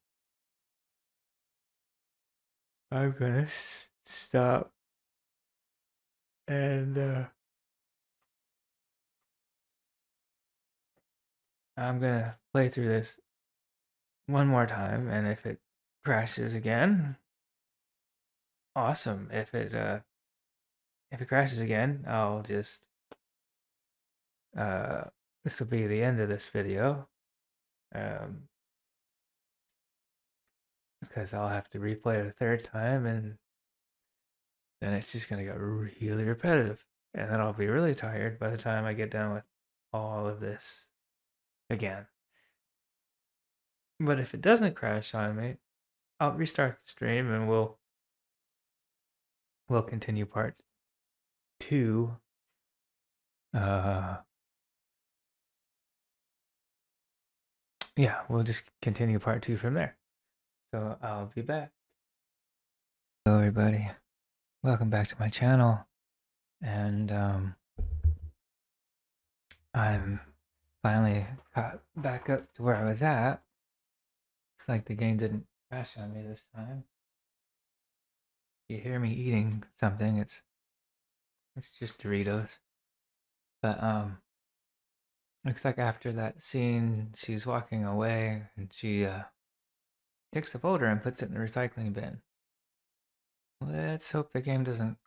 I'm gonna stop and I'm gonna play through this one more time, and if it crashes again, awesome. If it crashes again, I'll just this will be the end of this video. Because I'll have to replay it a third time, and then it's just gonna get really repetitive, and then I'll be really tired by the time I get done with all of this again. But if it doesn't crash on me, I'll restart the stream and we'll continue part 2. Yeah, we'll just continue part 2 from there. So I'll be back. Hello everybody. Welcome back to my channel. And I'm finally got back up to where I was at. Looks like the game didn't crash on me this time. If you hear me eating something, it's just Doritos. But looks like after that scene, she's walking away and she takes the folder and puts it in the recycling bin. Let's hope the game doesn't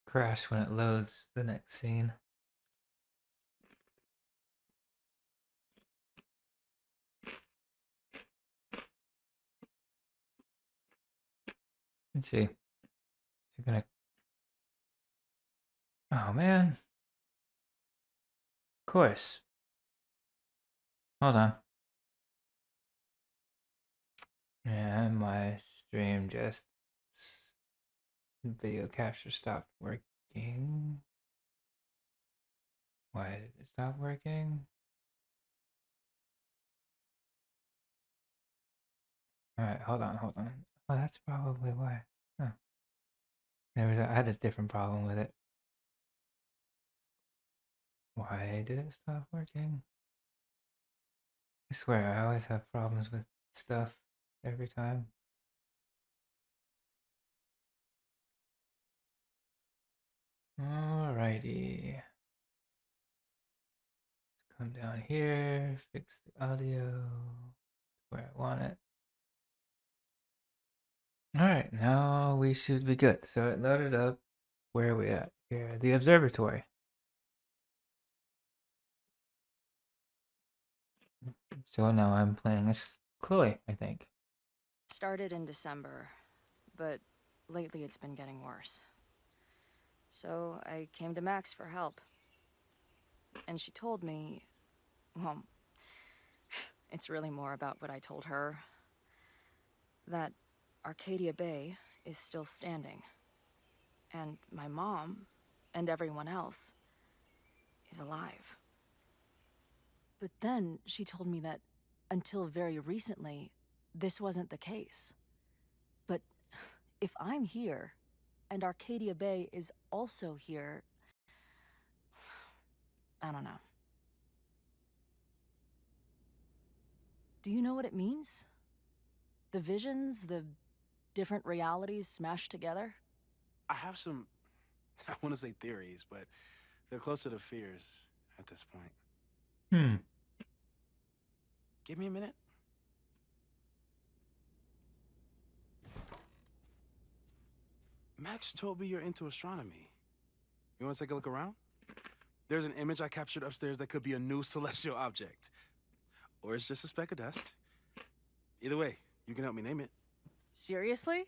crash when it loads the next scene. Let's see. Is it gonna... Oh man. Of course. Hold on. And my stream just... video capture stopped working. Why did it stop working? Alright, hold on. Oh, that's probably why. Huh. I had a different problem with it. Why did it stop working? I swear, I always have problems with stuff every time. Alrighty. Let's come down here, fix the audio where I want it. Alright, now we should be good. So it loaded up. Where are we at? Here, the observatory. So now I'm playing as Chloe, I think. Started in December, but lately it's been getting worse. So I came to Max for help. And she told me, well, it's really more about what I told her, that Arcadia Bay is still standing. And my mom, and everyone else, is alive. But then she told me that until very recently, this wasn't the case. But if I'm here, and Arcadia Bay is also here, I don't know. Do you know what it means? The visions, the different realities smashed together? I have some, I want to say theories, but they're closer to fears at this point. Give me a minute. Max told me you're into astronomy. You want to take a look around? There's an image I captured upstairs that could be a new celestial object. Or it's just a speck of dust. Either way, you can help me name it. Seriously?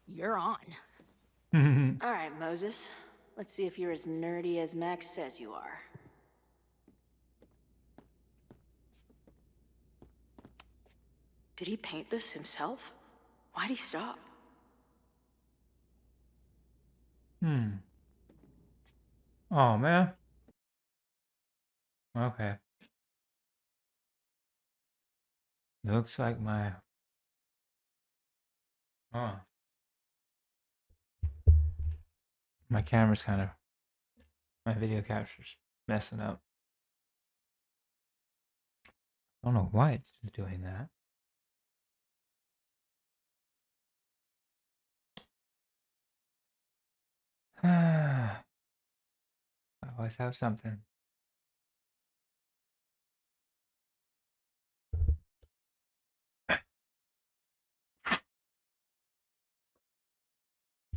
You're on. All right, Moses. Let's see if you're as nerdy as Max says you are. Did he paint this himself? Why'd he stop? Oh, man. Okay. Looks like my... Oh. My camera's kind of... My video capture's messing up. I don't know why it's doing that. I always have something.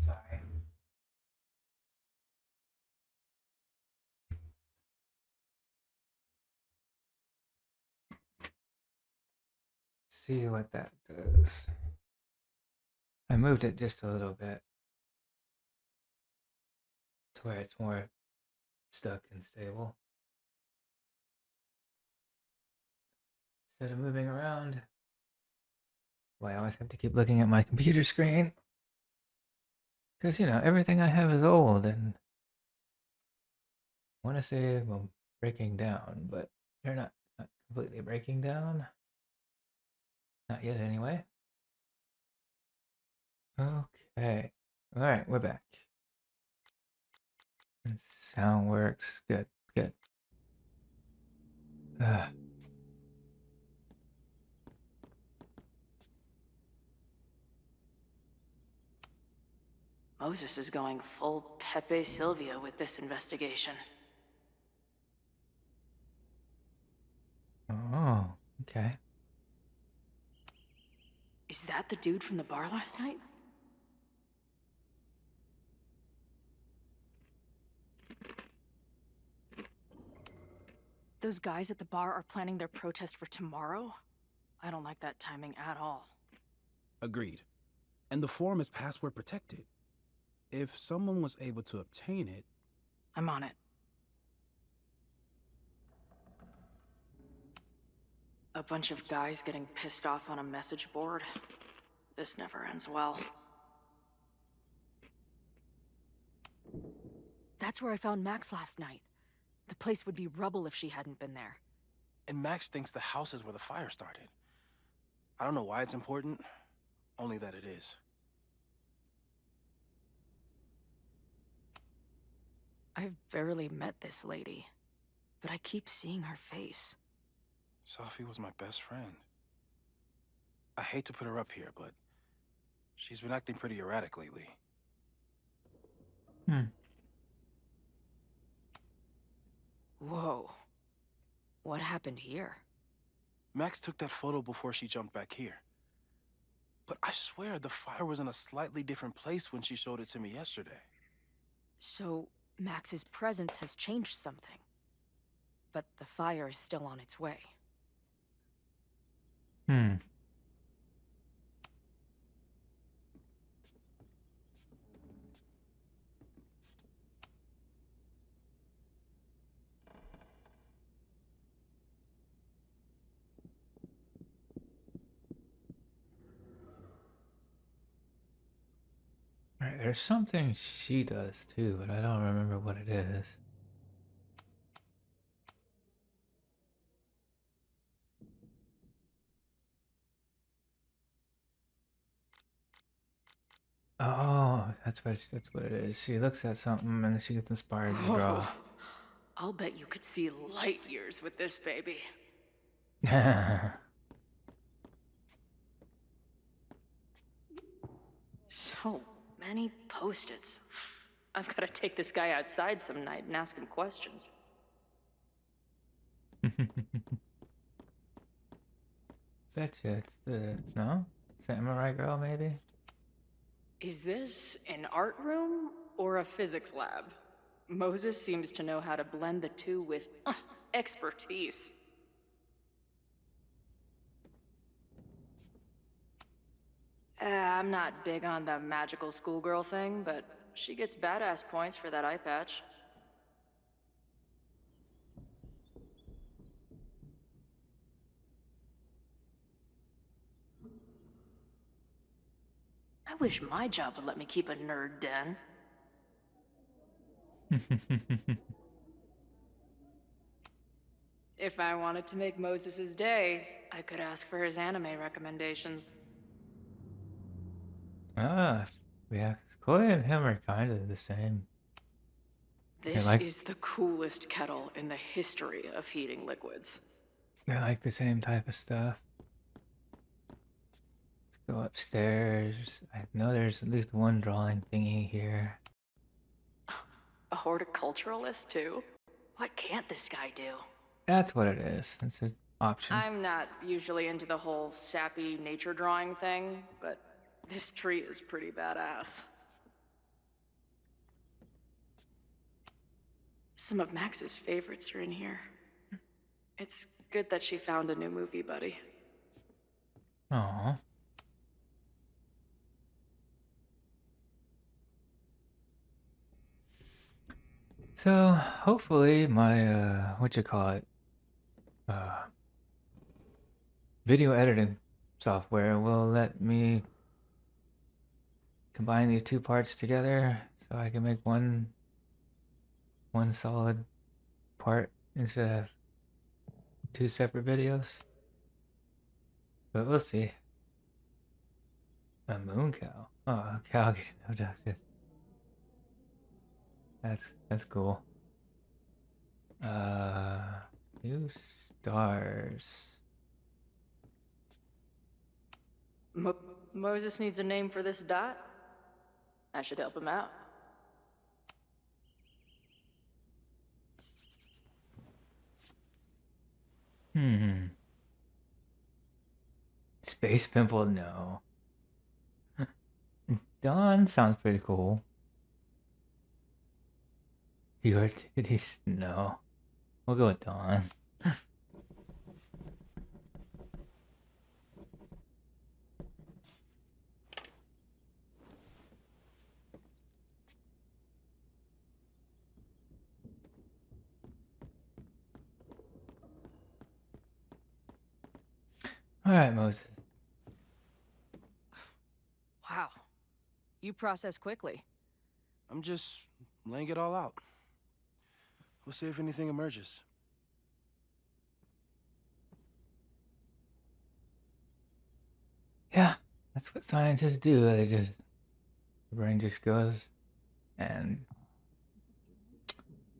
Sorry. See what that does. I moved it just a little bit to where it's more stuck and stable. Instead of moving around. Boy, I always have to keep looking at my computer screen. Because, you know, everything I have is old and I want to say, well, breaking down, but they're not completely breaking down. Not yet, anyway. Okay. All right, we're back. And sound works. Good, good. Moses is going full Pepe Silvia with this investigation. Oh, okay. Is that the dude from the bar last night? Those guys at the bar are planning their protest for tomorrow? I don't like that timing at all. Agreed. And the form is password protected. If someone was able to obtain it... I'm on it. A bunch of guys getting pissed off on a message board. This never ends well. That's where I found Max last night. The place would be rubble if she hadn't been there. And Max thinks the house is where the fire started. I don't know why it's important, only that it is. I've barely met this lady, but I keep seeing her face. Sophie was my best friend. I hate to put her up here, but she's been acting pretty erratic lately. Whoa. What happened here? Max took that photo before she jumped back here. But I swear the fire was in a slightly different place when she showed it to me yesterday. So, Max's presence has changed something. But the fire is still on its way. Right, there's something she does too, but I don't remember what it is. Oh, that's what it is. She looks at something and she gets inspired to draw. I'll bet you could see light years with this baby. So many post-its. I've got to take this guy outside some night and ask him questions. Betcha it's the... No? Samurai Girl, maybe? Is this an art room or a physics lab? Moses seems to know how to blend the two with expertise. I'm not big on the magical schoolgirl thing, but she gets badass points for that eye patch. I wish my job would let me keep a nerd den. If I wanted to make Moses' day, I could ask for his anime recommendations. Ah, yeah, 'cause Chloe and him are kind of the same. This is the coolest kettle in the history of heating liquids. They like the same type of stuff. Let's go upstairs. I know there's at least one drawing thingy here. A horticulturalist, too? What can't this guy do? That's what it is. It's an option. I'm not usually into the whole sappy nature drawing thing, but this tree is pretty badass. Some of Max's favorites are in here. It's good that she found a new movie buddy. Aww. So hopefully my video editing software will let me combine these two parts together so I can make one solid part instead of two separate videos. But we'll see. A moon cow. Oh, a cow getting abducted. That's cool. New stars. Moses needs a name for this dot? I should help him out. Space pimple, no. Dawn sounds pretty cool. Your titties, no. We'll go with Dawn. Alright, Moses. Wow. You process quickly. I'm just laying it all out. We'll see if anything emerges. Yeah, that's what scientists do. The brain just goes and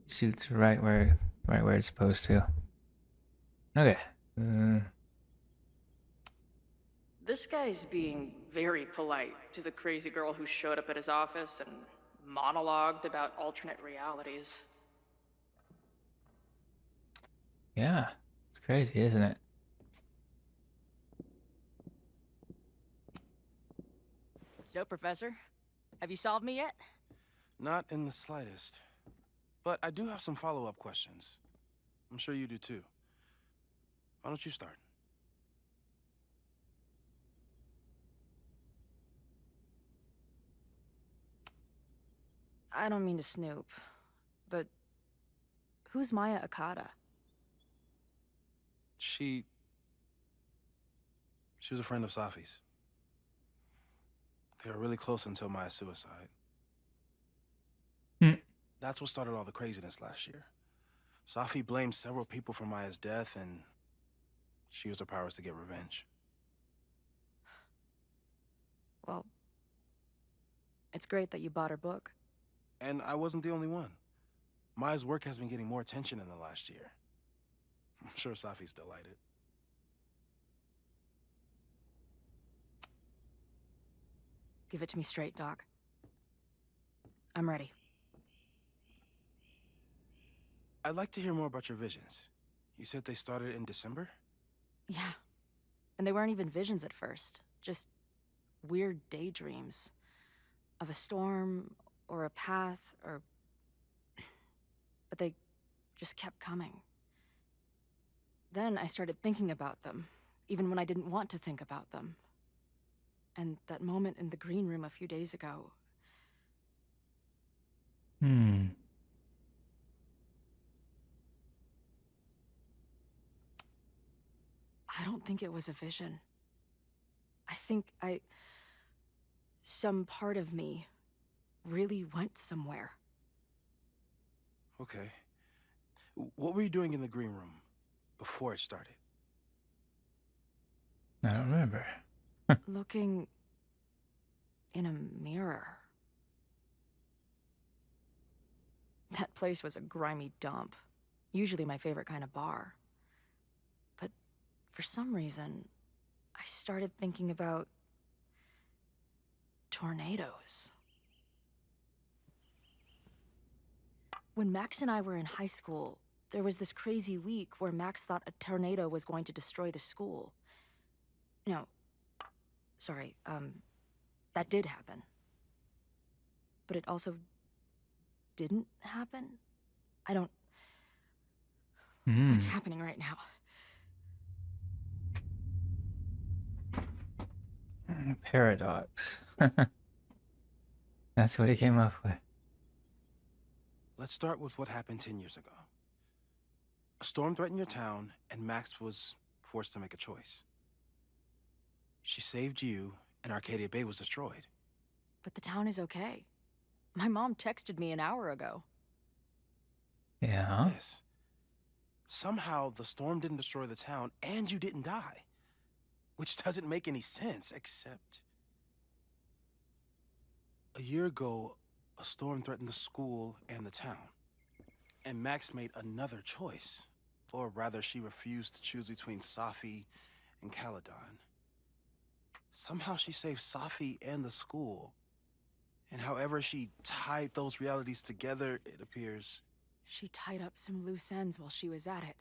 shoots right where it's supposed to. Okay. This guy's being very polite to the crazy girl who showed up at his office and monologued about alternate realities. Yeah, it's crazy, isn't it? So, Professor, have you solved me yet? Not in the slightest. But I do have some follow-up questions. I'm sure you do too. Why don't you start? I don't mean to snoop, but who's Maya Akata? She was a friend of Safi's. They were really close until Maya's suicide. That's what started all the craziness last year. Safi blamed several people for Maya's death, and she used her powers to get revenge. Well, it's great that you bought her book. And I wasn't the only one. Maya's work has been getting more attention in the last year. I'm sure Safi's delighted. Give it to me straight, Doc. I'm ready. I'd like to hear more about your visions. You said they started in December? Yeah. And they weren't even visions at first. Just weird daydreams. Of a storm, or a path, or... But they just kept coming. Then I started thinking about them, even when I didn't want to think about them. And that moment in the green room a few days ago... Hmm. I don't think it was a vision. I think some part of me really went somewhere. Okay. What were you doing in the green room before it started? I don't remember. Looking in a mirror. That place was a grimy dump. Usually my favorite kind of bar. But for some reason, I started thinking about tornadoes. When Max and I were in high school, there was this crazy week where Max thought a tornado was going to destroy the school. No, sorry, that did happen. But it also didn't happen? I don't... What's happening right now? Paradox. That's what he came up with. Let's start with what happened 10 years ago. A storm threatened your town, and Max was forced to make a choice. She saved you, and Arcadia Bay was destroyed. But the town is okay. My mom texted me an hour ago. Yeah? Yes. Somehow, the storm didn't destroy the town, and you didn't die. Which doesn't make any sense, except... A year ago, a storm threatened the school and the town. And Max made another choice. Or rather, she refused to choose between Safi and Caledon. Somehow she saved Safi and the school. And however she tied those realities together, it appears... She tied up some loose ends while she was at it.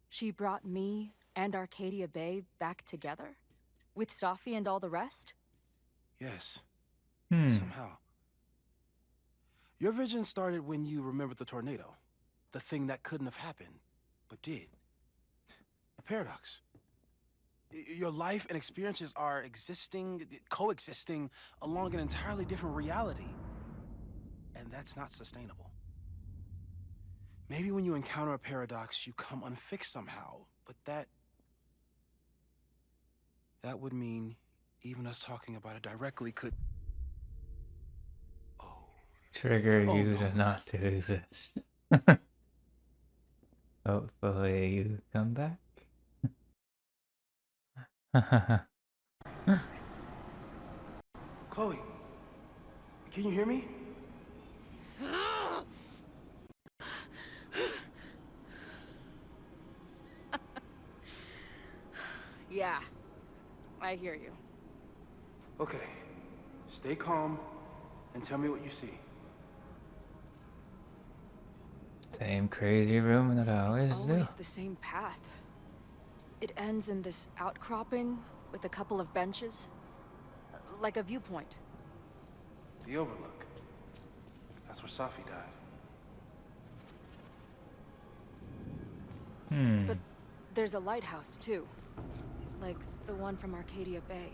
She brought me and Arcadia Bay back together? With Safi and all the rest? Yes. Hmm. Somehow. Your vision started when you remembered the tornado. The thing that couldn't have happened, but did. A paradox. Your life and experiences are coexisting along an entirely different reality. And that's not sustainable. Maybe when you encounter a paradox, you come unfixed somehow, but that would mean even us talking about it directly could... Trigger Oh, you no. to not to exist. Hopefully you come back. Chloe, can you hear me? Yeah, I hear you. Okay. Stay calm and tell me what you see. Same crazy room that I always It's do. always the same path. It ends in this outcropping with a couple of benches. Like a viewpoint. The Overlook. That's where Safi died. But there's a lighthouse, too. Like the one from Arcadia Bay.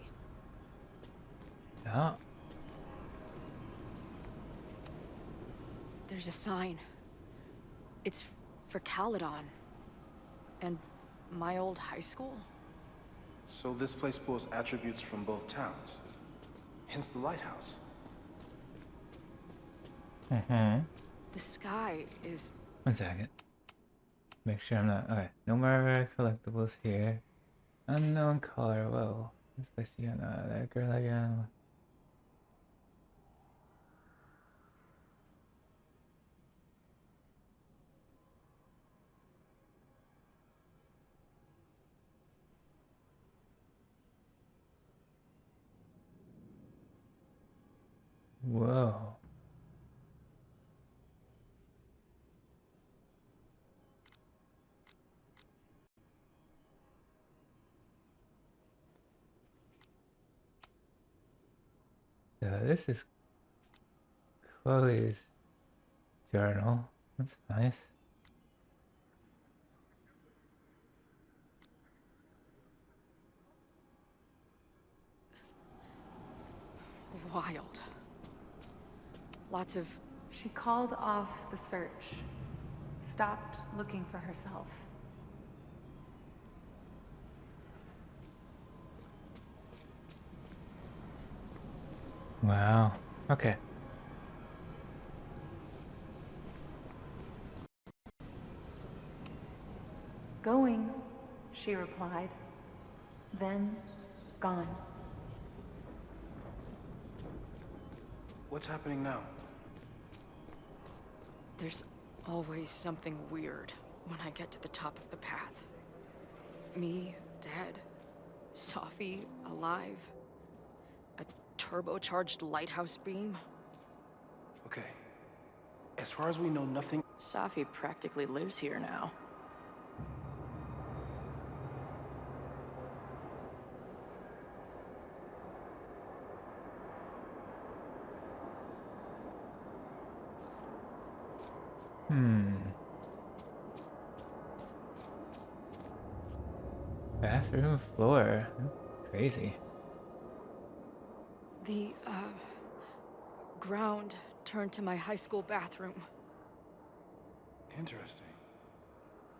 Yeah. There's a sign. It's for Caledon. And my old high school. So this place pulls attributes from both towns. Hence the lighthouse. The sky is... One second. Make sure I'm not... Okay. No more collectibles here. Unknown color. Whoa. Especially on that girl again. Whoa. So this is Chloe's journal. That's nice. wild. Lots of She called off the search, stopped looking for herself. Wow. Okay. Going, she replied. Then, gone. What's happening now? There's always something weird when I get to the top of the path. Me, dead. Safi, alive. A turbocharged lighthouse beam. Okay. As far as we know, nothing... Safi practically lives here now. Bathroom floor. Crazy. The, ground turned to my high school bathroom. Interesting.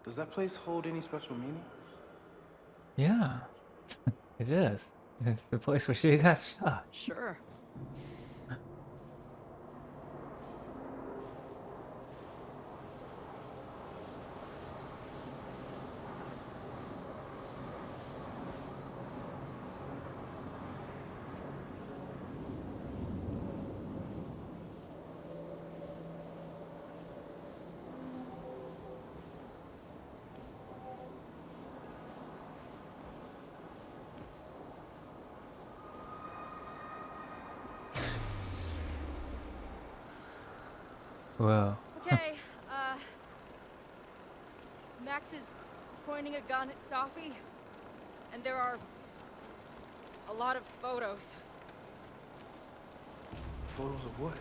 Does that place hold any special meaning? Yeah. It is. It's the place where she got shot. Sure. Whoa. Okay, Max is pointing a gun at Safi, and there are a lot of photos. Photos of what?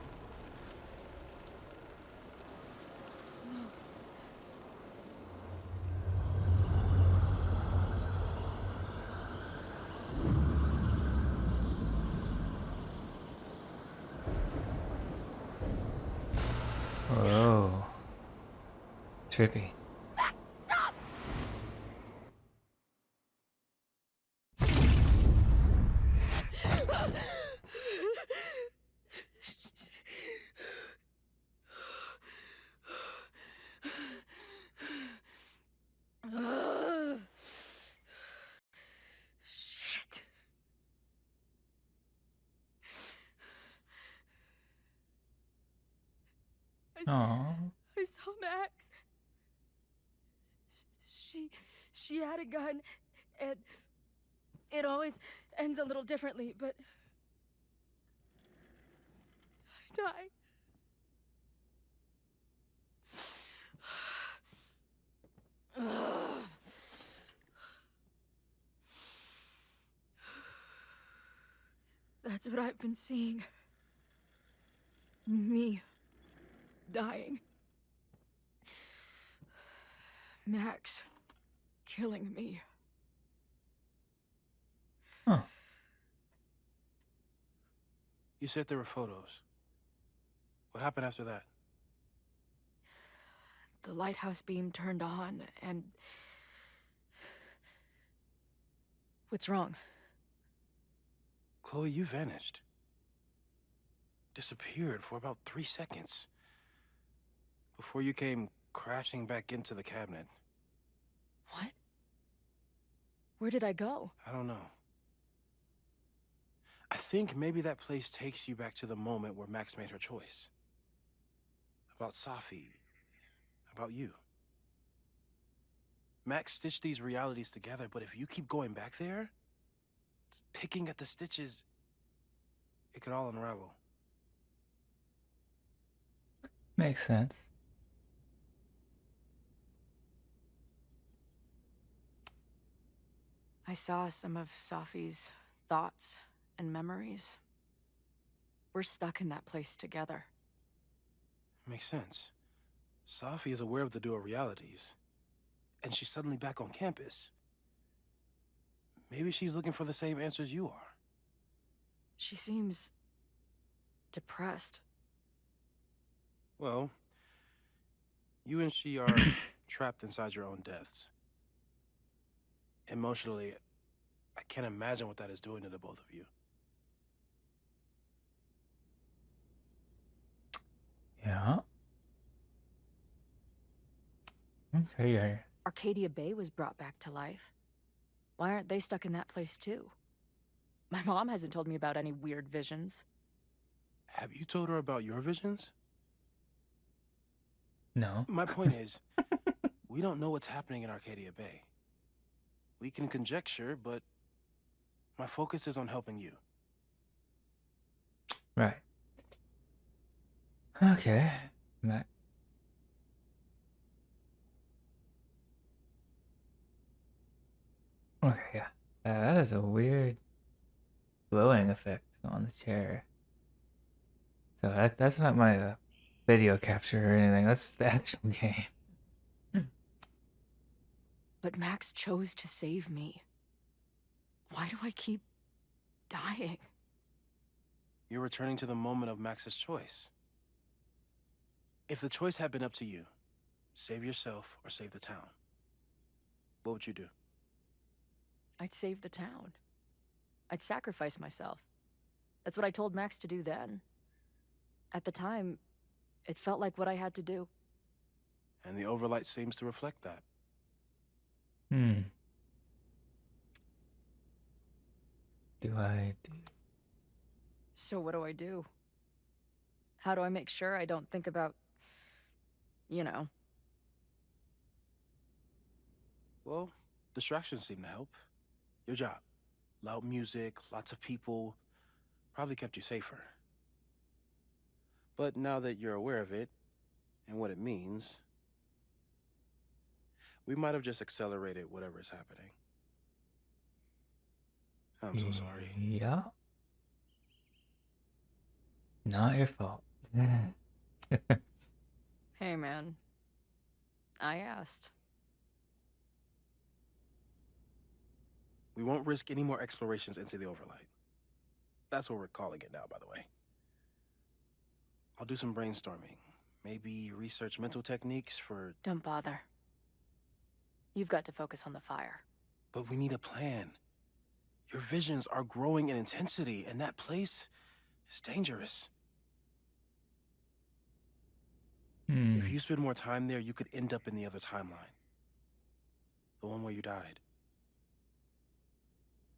Whoa. Trippy. Stop! Shit. Aww. I saw Max. She had a gun, and it always ends a little differently, but I die. That's what I've been seeing. Me dying. Max killing me. Huh. You said there were photos. What happened after that? The lighthouse beam turned on, and... What's wrong? Chloe, you vanished. Disappeared for about 3 seconds. Before you came crashing back into the cabinet. What? Where did I go? I don't know. I think maybe that place takes you back to the moment where Max made her choice. About Safi. About you. Max stitched these realities together, but if you keep going back there, picking at the stitches, it could all unravel. Makes sense. I saw some of Safi's thoughts and memories. We're stuck in that place together. Makes sense. Safi is aware of the dual realities, and she's suddenly back on campus. Maybe she's looking for the same answers you are. She seems... depressed. Well, you and she are trapped inside your own deaths. Emotionally, I can't imagine what that is doing to the both of you. Yeah. Okay, yeah. Arcadia Bay was brought back to life. Why aren't they stuck in that place too? My mom hasn't told me about any weird visions. Have you told her about your visions? No. My point is, we don't know what's happening in Arcadia Bay. We can conjecture, but my focus is on helping you. Right. Okay. Mac. Okay, yeah. That is a weird glowing effect on the chair. So that's not my video capture or anything. That's the actual game. But Max chose to save me. Why do I keep dying? You're returning to the moment of Max's choice. If the choice had been up to you, save yourself or save the town, what would you do? I'd save the town. I'd sacrifice myself. That's what I told Max to do then. At the time, it felt like what I had to do. And the overlight seems to reflect that. Do I do? So what do I do? How do I make sure I don't think about, you know? Well, distractions seem to help. Your job. Loud music, lots of people, probably kept you safer. But now that you're aware of it, and what it means, we might have just accelerated whatever is happening. I'm so sorry. Yeah. Not your fault. Hey, man. I asked. We won't risk any more explorations into the overlight. That's what we're calling it now, by the way. I'll do some brainstorming. Maybe research mental techniques for... Don't bother. You've got to focus on the fire. But we need a plan. Your visions are growing in intensity, and that place is dangerous. If you spend more time there, you could end up in the other timeline. The one where you died.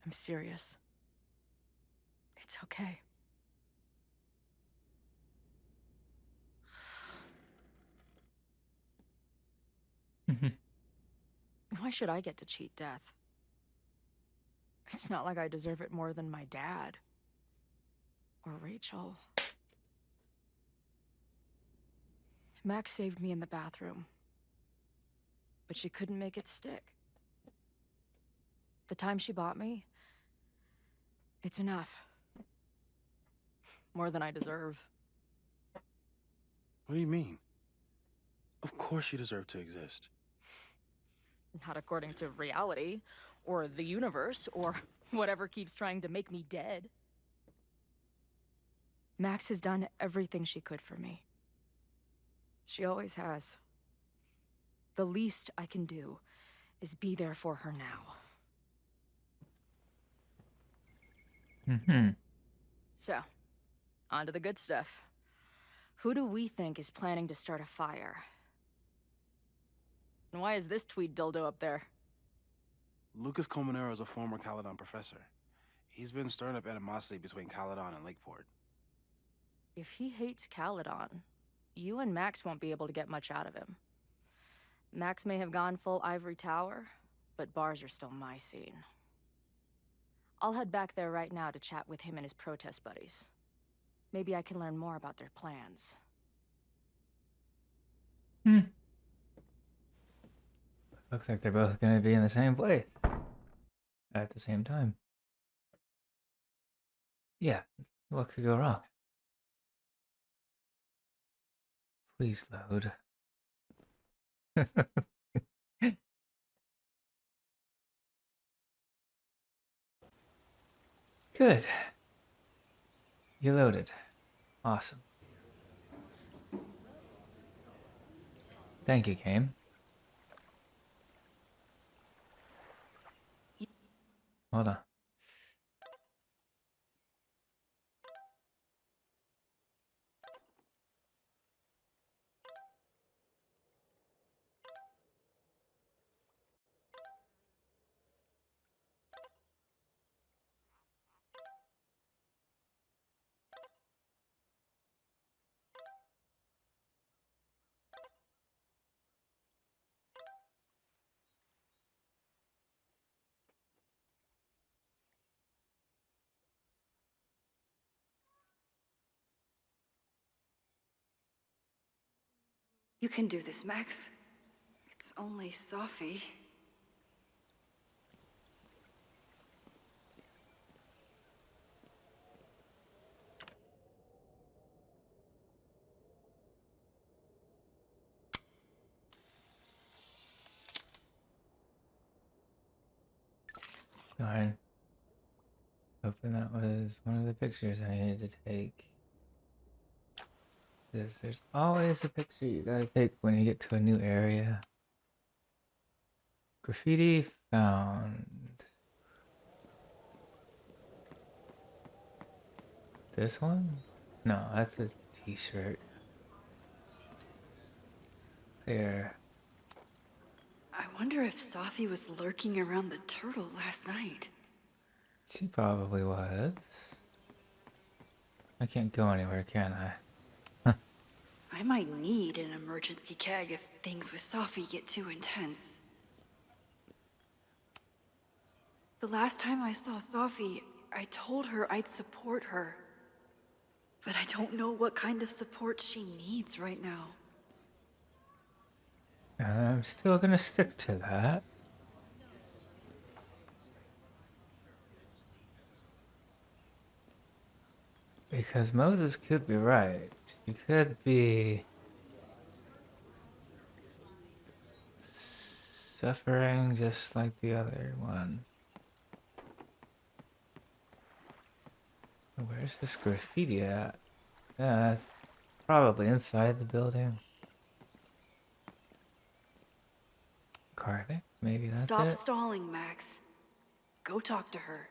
I'm serious. It's okay. Why should I get to cheat death? It's not like I deserve it more than my dad. Or Rachel. Max saved me in the bathroom. But she couldn't make it stick. The time she bought me, it's enough. More than I deserve. What do you mean? Of course you deserve to exist. Not according to reality, or the universe, or whatever keeps trying to make me dead. Max has done everything she could for me. She always has. The least I can do is be there for her now. So, on to the good stuff. Who do we think is planning to start a fire? And why is this tweed dildo up there? Lucas Colmenero is a former Caledon professor. He's been stirring up animosity between Caledon and Lakeport. If he hates Caledon, you and Max won't be able to get much out of him. Max may have gone full ivory tower, but bars are still my scene. I'll head back there right now to chat with him and his protest buddies. Maybe I can learn more about their plans. Looks like they're both gonna be in the same place at the same time. Yeah, what could go wrong? Please load. Good. You loaded. Awesome. Thank you, game. Hold on. You can do this, Max. It's only Sophie. Darn. Hoping that was one of the pictures I needed to take. There's always a picture you gotta take when you get to a new area. Graffiti found. This one? No, that's a t-shirt. There. I wonder if Sophie was lurking around the turtle last night. She probably was. I can't go anywhere, can I? I might need an emergency keg if things with Sophie get too intense. The last time I saw Sophie, I told her I'd support her. But I don't know what kind of support she needs right now. And I'm still gonna stick to that. Because Moses could be right. She could be suffering just like the other one. Where's this graffiti at? Yeah, it's probably inside the building. Carving? Maybe that's Stop it? stalling, Max. Go talk to her.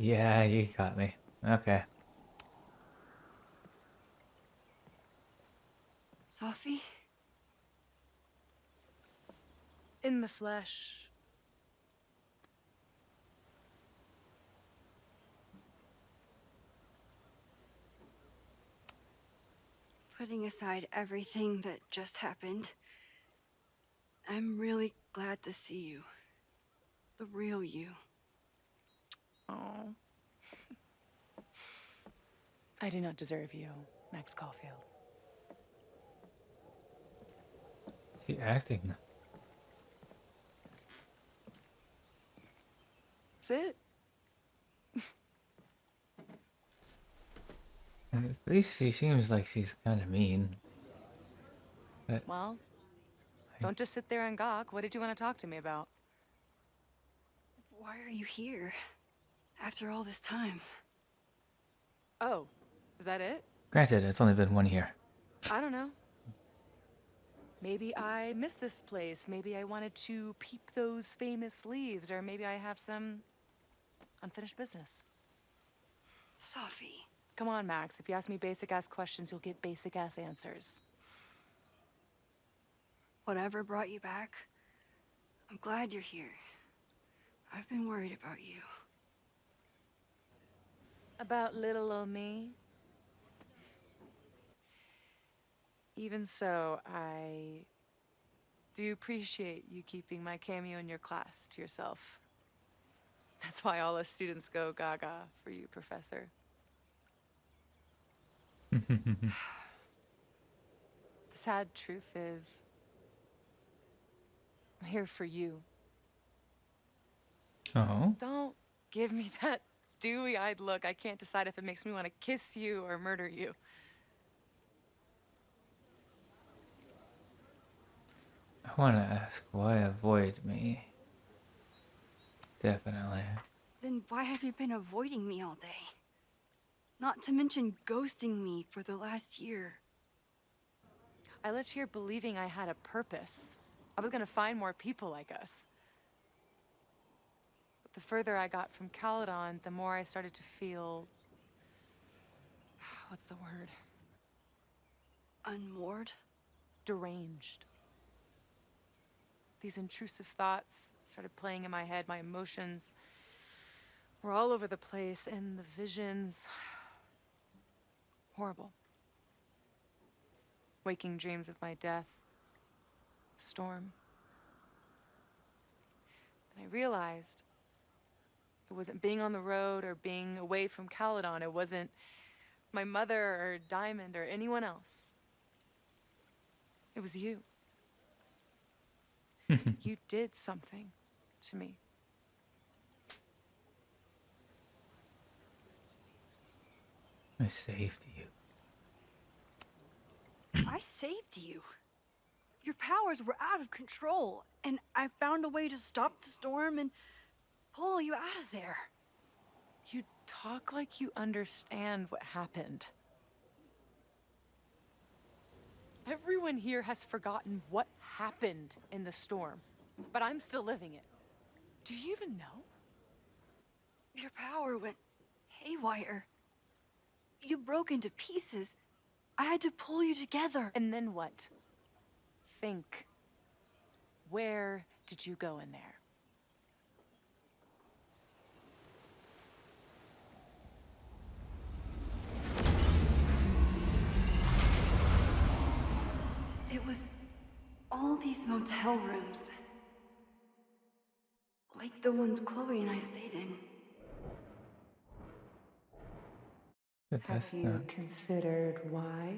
Yeah, you got me. Okay. Sophie? In the flesh. Putting aside everything that just happened, I'm really glad to see you. The real you. Oh. I do not deserve you, Max Caulfield. She acting. That's it. And at least she seems like she's kind of mean. But Well, don't just sit there and gawk. What did you want to talk to me about? Why are you here? After all this time? Oh, is that it? granted, it's only been 1 year. I don't know. Maybe I missed this place. Maybe I wanted to peep those famous leaves, or maybe I have some unfinished business. Sophie. Come on, Max. If you ask me basic-ass questions, you'll get basic-ass answers. Whatever brought you back, I'm glad you're here. I've been worried about you. About little old me? Even so, I do appreciate you keeping my cameo in your class to yourself. That's why all us students go gaga for you, Professor. The sad truth is, I'm here for you. Oh? Don't give me that dewy-eyed look. I can't decide if it makes me want to kiss you or murder you. I want to ask why avoid me? Definitely. Then why have you been avoiding me all day? Not to mention ghosting me for the last year. I left here believing I had a purpose. I was gonna find more people like us. But the further I got from Caledon, the more I started to feel... what's the word? Unmoored? Deranged. These intrusive thoughts started playing in my head. My emotions were all over the place, and the visions... horrible. Waking dreams of my death. Storm. And I realized it wasn't being on the road or being away from Caledon. It wasn't my mother or Diamond or anyone else. It was you. You did something to me. I saved you. I saved you. Your powers were out of control, and I found a way to stop the storm and pull you out of there. You talk like you understand what happened. Everyone here has forgotten what happened in the storm, but I'm still living it. Do you even know? Your power went haywire. You broke into pieces. I had to pull you together. And then what? Think. Where did you go in there? It was all these motel rooms. Like the ones Chloe and I stayed in. But Have that's you not... considered why?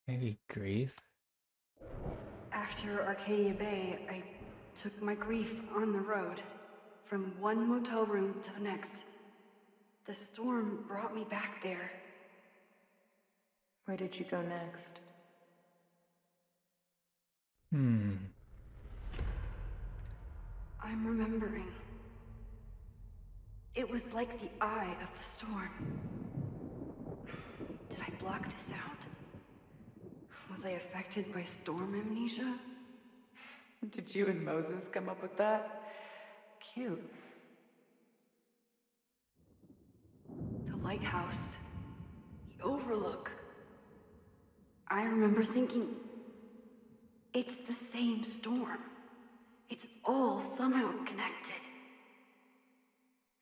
Maybe grief? After Arcadia Bay, I took my grief on the road, from one motel room to the next. The storm brought me back there. Where did you go next? I'm remembering. It was like the eye of the storm. Did I block this out? Was I affected by storm amnesia? Did you and Moses come up with that? Cute. The lighthouse. The overlook. I remember thinking, it's the same storm. It's all somehow connected.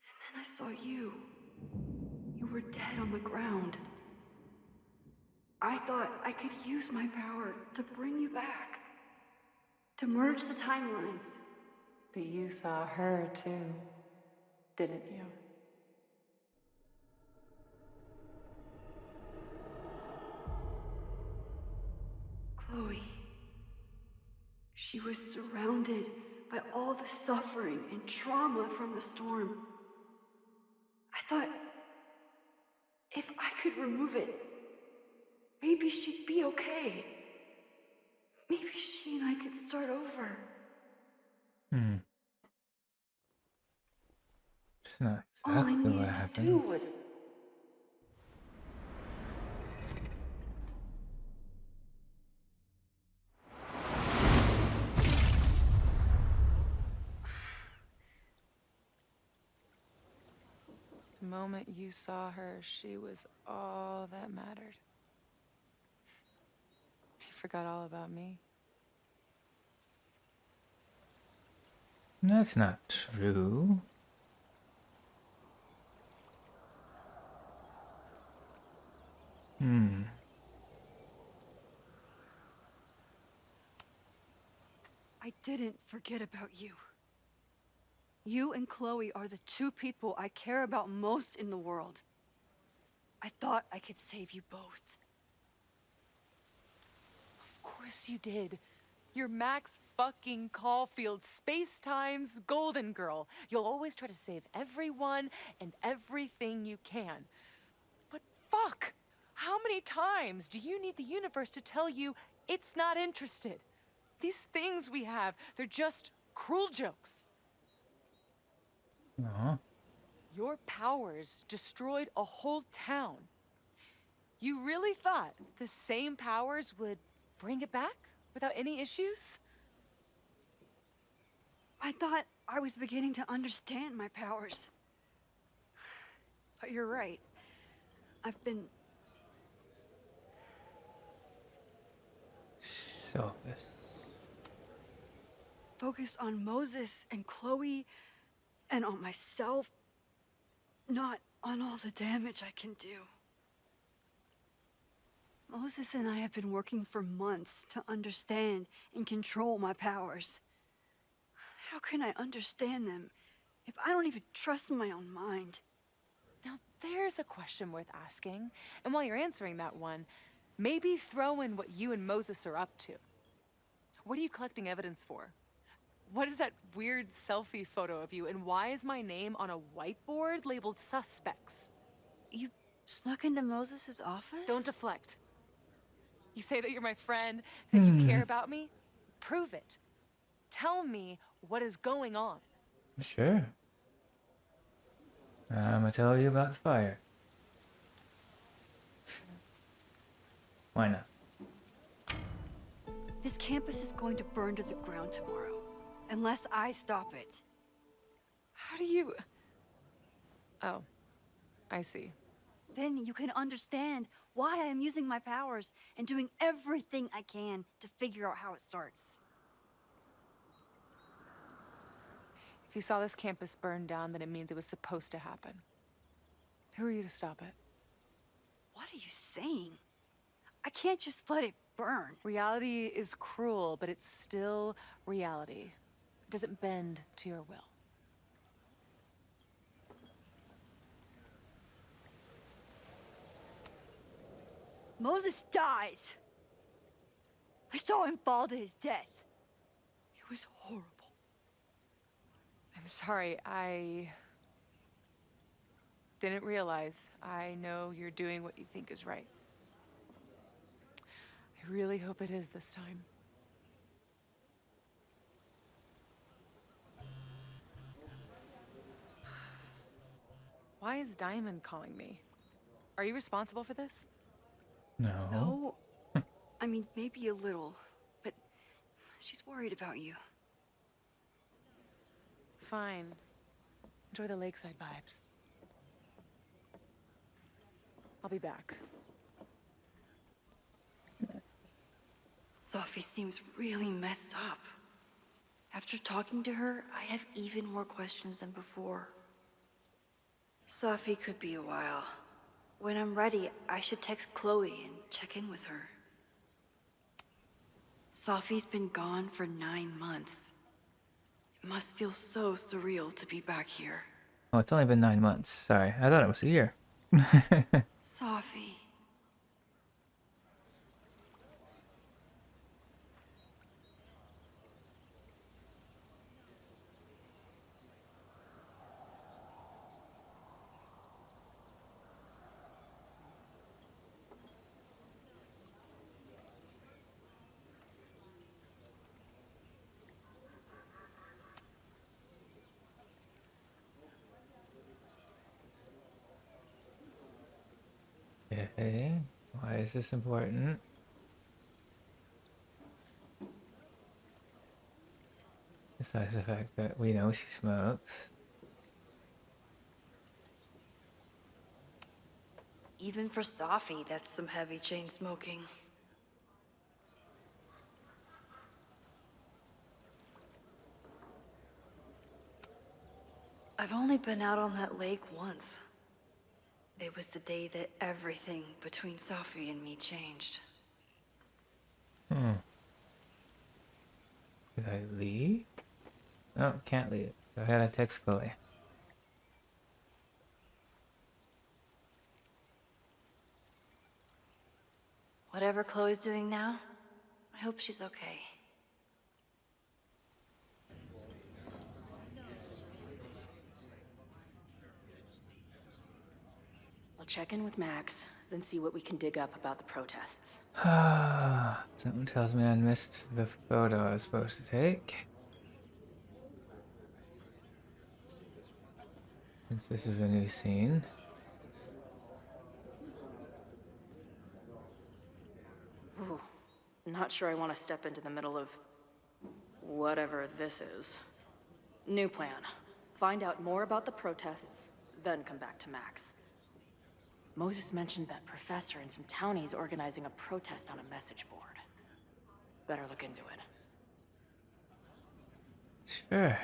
And then I saw you. You were dead on the ground. I thought I could use my power to bring you back. To merge the timelines. But you saw her too, didn't you? Chloe. She was surrounded by all the suffering and trauma from the storm. I thought, if I could remove it, maybe she'd be okay. Maybe she and I could start over. It's not All I exactly what needed to happened. do was... The moment you saw her, she was all that mattered. You forgot all about me. That's not true. I didn't forget about you. You and Chloe are the two people I care about most in the world. I thought I could save you both. Of course you did. You're Max fucking Caulfield, Space-Time's golden girl. You'll always try to save everyone and everything you can. But fuck! How many times do you need the universe to tell you it's not interested? These things we have, they're just cruel jokes. Aw. Your powers destroyed a whole town. You really thought the same powers would bring it back without any issues? I thought I was beginning to understand my powers. But you're right. I've been Selfish. focused on Moses and Chloe and on myself, not on all the damage I can do. Moses and I have been working for months to understand and control my powers. How can I understand them if I don't even trust my own mind? Now, there's a question worth asking. And while you're answering that one, maybe throw in what you and Moses are up to. What are you collecting evidence for? What is that weird selfie photo of you? And why is my name on a whiteboard labeled suspects? You snuck into Moses' office? Don't deflect. You say that you're my friend, that you care about me? Prove it. Tell me what is going on. Sure. I'm gonna tell you about the fire. Why not? This campus is going to burn to the ground tomorrow, unless I stop it. How do you... Oh, I see. Then you can understand why I am using my powers and doing everything I can to figure out how it starts. If you saw this campus burn down, then it means it was supposed to happen. Who are you to stop it? What are you saying? I can't just let it burn. Reality is cruel, but it's still reality. It doesn't bend to your will. Moses dies. I saw him fall to his death. It was horrible. I'm sorry, I didn't realize. I know you're doing what you think is right. I really hope it is this time. Why is Diamond calling me? Are you responsible for this? No. No. I mean, maybe a little, but she's worried about you. Fine. Enjoy the lakeside vibes. I'll be back. Sophie seems really messed up. After talking to her, I have even more questions than before. Sophie could be a while. When I'm ready, I should text Chloe and check in with her. Sophie's been gone for 9 months. It must feel so surreal to be back here. Oh, it's only been 9 months. Sorry, I thought it was a year. Sophie. Okay, why is this important? Besides the fact that we know she smokes. Even for Sophie, that's some heavy chain smoking. I've only been out on that lake once. It was the day that everything between Sophie and me changed. Did I leave? Oh, can't leave. So I gotta text Chloe. Whatever Chloe's doing now, I hope she's okay. I'll check in with Max, then see what we can dig up about the protests. Something tells me I missed the photo I was supposed to take. Since this is a new scene. Ooh, not sure I want to step into the middle of whatever this is. New plan. Find out more about the protests, then come back to Max. Moses mentioned that professor and some townies organizing a protest on a message board. Better look into it. Sure.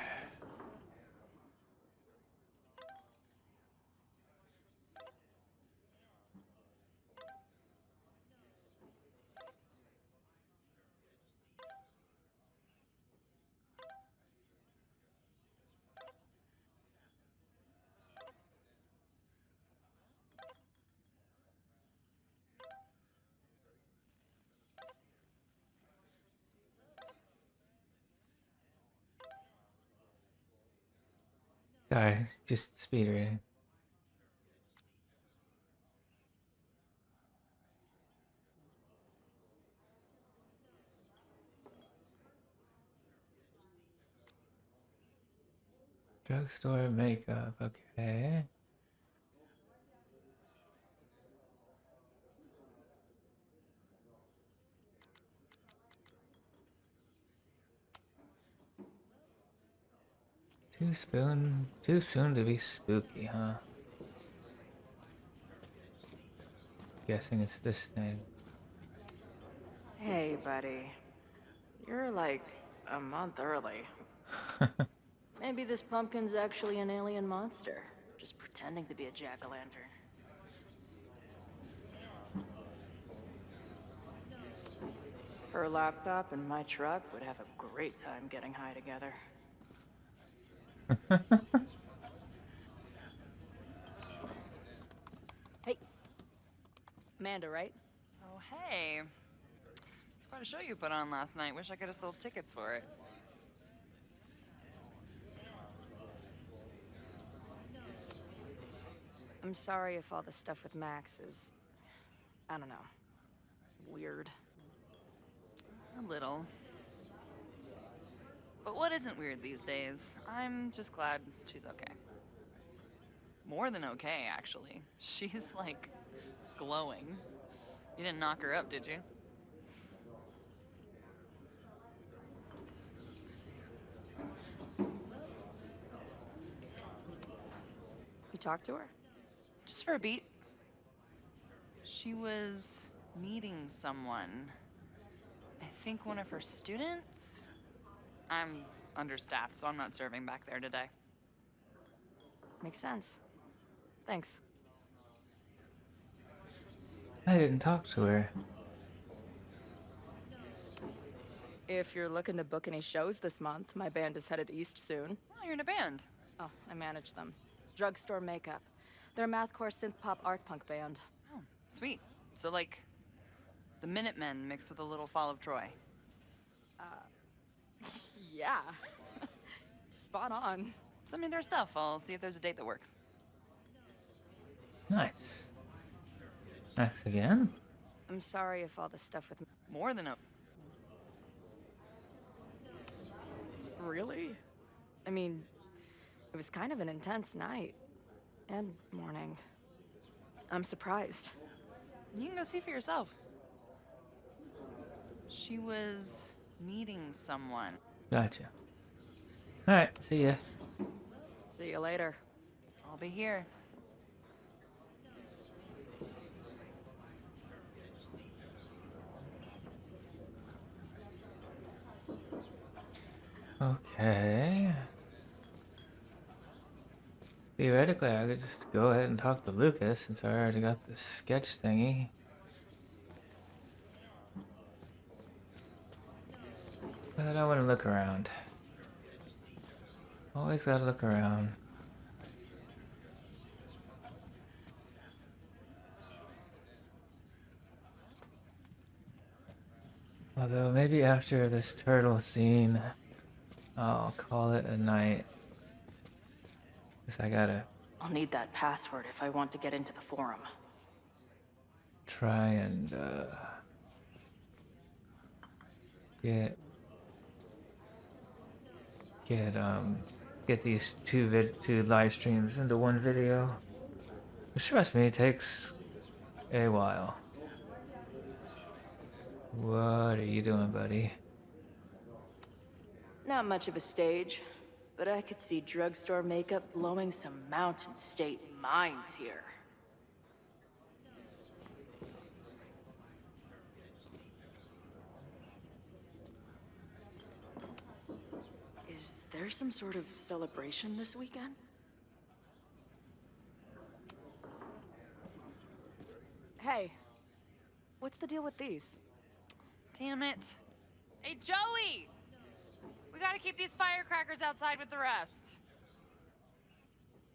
Sorry, just speed reading. Drugstore makeup, okay. Too soon to be spooky, huh? Guessing it's this thing. Hey, buddy. You're like a month early. Maybe this pumpkin's actually an alien monster, just pretending to be a jack-o'-lantern. Her laptop and my truck would have a great time getting high together. Hey. Amanda, right? Oh, hey. It's quite a show you put on last night. Wish I could have sold tickets for it. I'm sorry if all the stuff with Max is, I don't know, weird. A little. But what isn't weird these days? I'm just glad she's okay. More than okay, actually. She's, like, glowing. You didn't knock her up, did you? You talked to her? Just for a beat. She was meeting someone. I think one of her students? I'm understaffed, so I'm not serving back there today. Makes sense. Thanks. I didn't talk to her. If you're looking to book any shows this month, my band is headed east soon. Oh, you're in a band. Oh, I manage them. Drugstore Makeup. They're a mathcore synth-pop art punk band. Oh, sweet. So, like, the Minutemen mixed with a little Fall of Troy. Yeah. Spot on. Send me their stuff. I'll see if there's a date that works. Nice. Max again? I'm sorry if all the stuff with... More than a... Really? I mean, it was kind of an intense night. And morning. I'm surprised. You can go see for yourself. She was meeting someone. Gotcha. Alright, see ya. See you later. I'll be here. Okay. Theoretically, I could just go ahead and talk to Lucas since I already got the sketch thingy. But I want to look around. Always gotta look around. Although maybe after this turtle scene, I'll call it a night. Cause I gotta I'll need that password if I want to get into the forum. try and get get these two live streams into one video. Which, trust me, it takes a while. What are you doing, buddy? Not much of a stage, but I could see drugstore makeup blowing some Mountain State minds here. Is there some sort of celebration this weekend? Hey, what's the deal with these? Damn it. Hey, Joey! We gotta keep these firecrackers outside with the rest.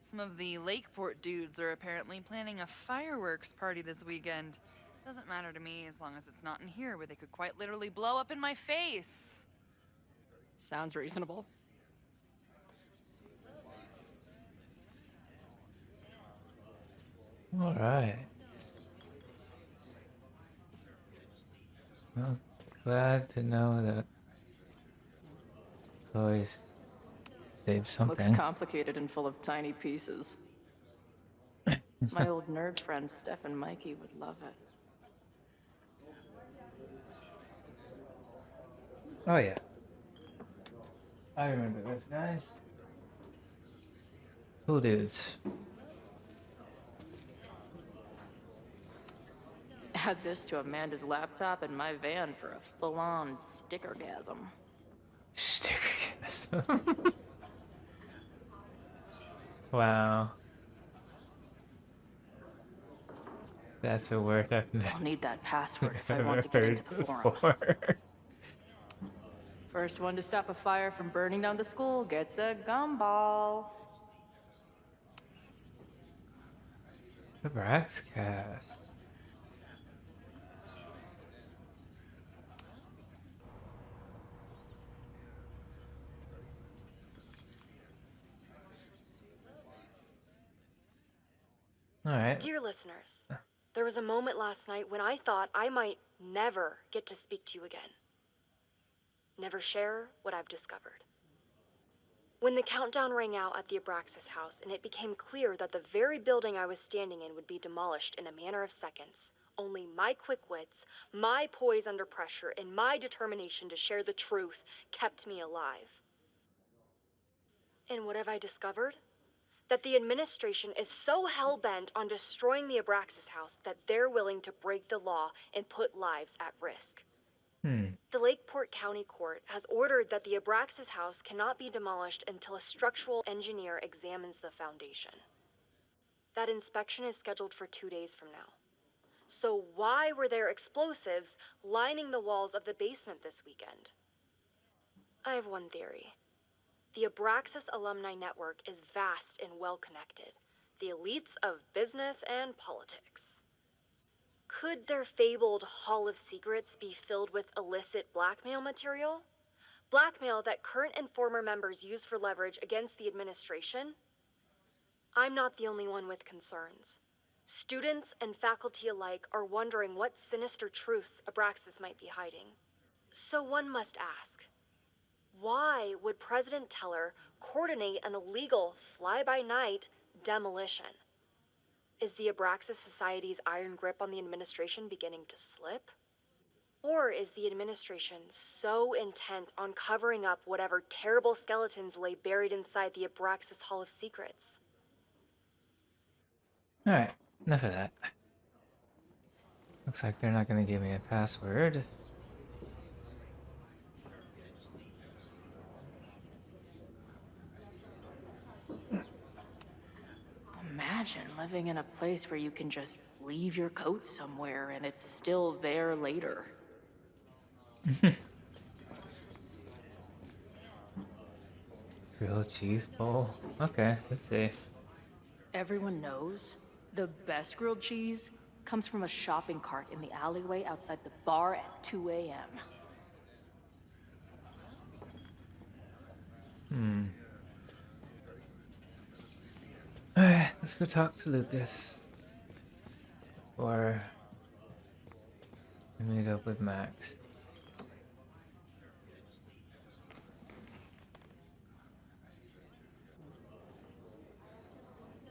Some of the Lakeport dudes are apparently planning a fireworks party this weekend. Doesn't matter to me as long as it's not in here where they could quite literally blow up in my face. Sounds reasonable. All right. Well, glad to know that Chloe's saved something. Looks complicated and full of tiny pieces. My old nerd friends Steph and Mikey would love it. Oh yeah. I remember those guys. Cool dudes. Add this to Amanda's laptop and my van for a full-on stickergasm. Stickergasm. Wow. That's a word I've never I'll need that password if I want to get into the forum. First one to stop a fire from burning down the school gets a gumball. The Braxcast. All right. Dear listeners, there was a moment last night when I thought I might never get to speak to you again. Never share what I've discovered. When the countdown rang out at the Abraxas house and it became clear that the very building I was standing in would be demolished in a matter of seconds, only my quick wits, my poise under pressure, and my determination to share the truth kept me alive. And what have I discovered? That the administration is so hell-bent on destroying the Abraxas house that they're willing to break the law and put lives at risk. The Lakeport County Court has ordered that the Abraxas house cannot be demolished until a structural engineer examines the foundation. That inspection is scheduled for 2 days from now. So why were there explosives lining the walls of the basement this weekend? I have one theory. The Abraxas alumni network is vast and well-connected. The elites of business and politics. Could their fabled Hall of Secrets be filled with illicit blackmail material? Blackmail that current and former members use for leverage against the administration? I'm not the only one with concerns. Students and faculty alike are wondering what sinister truths Abraxas might be hiding. So one must ask, why would President Teller coordinate an illegal fly-by-night demolition? Is the Abraxas Society's iron grip on the administration beginning to slip? Or is the administration so intent on covering up whatever terrible skeletons lay buried inside the Abraxas Hall of Secrets? Alright, enough of that. Looks like they're not gonna give me a password. Imagine living in a place where you can just leave your coat somewhere and it's still there later. Grilled cheese bowl. Okay, let's see. Everyone knows the best grilled cheese comes from a shopping cart in the alleyway outside the bar at 2 a.m. Alright, let's go talk to Lucas. Before I meet up with Max.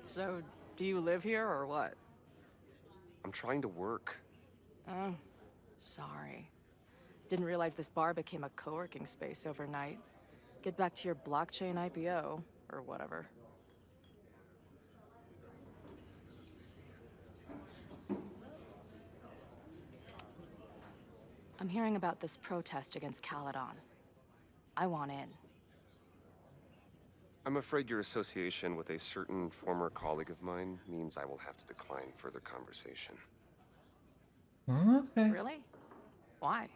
So, do you live here or what? I'm trying to work. Oh, sorry. Didn't realize this bar became a co-working space overnight. Get back to your blockchain IPO, or whatever. I'm hearing about this protest against Caledon. I want in. I'm afraid your association with a certain former colleague of mine means I will have to decline further conversation. Okay. Really? Why?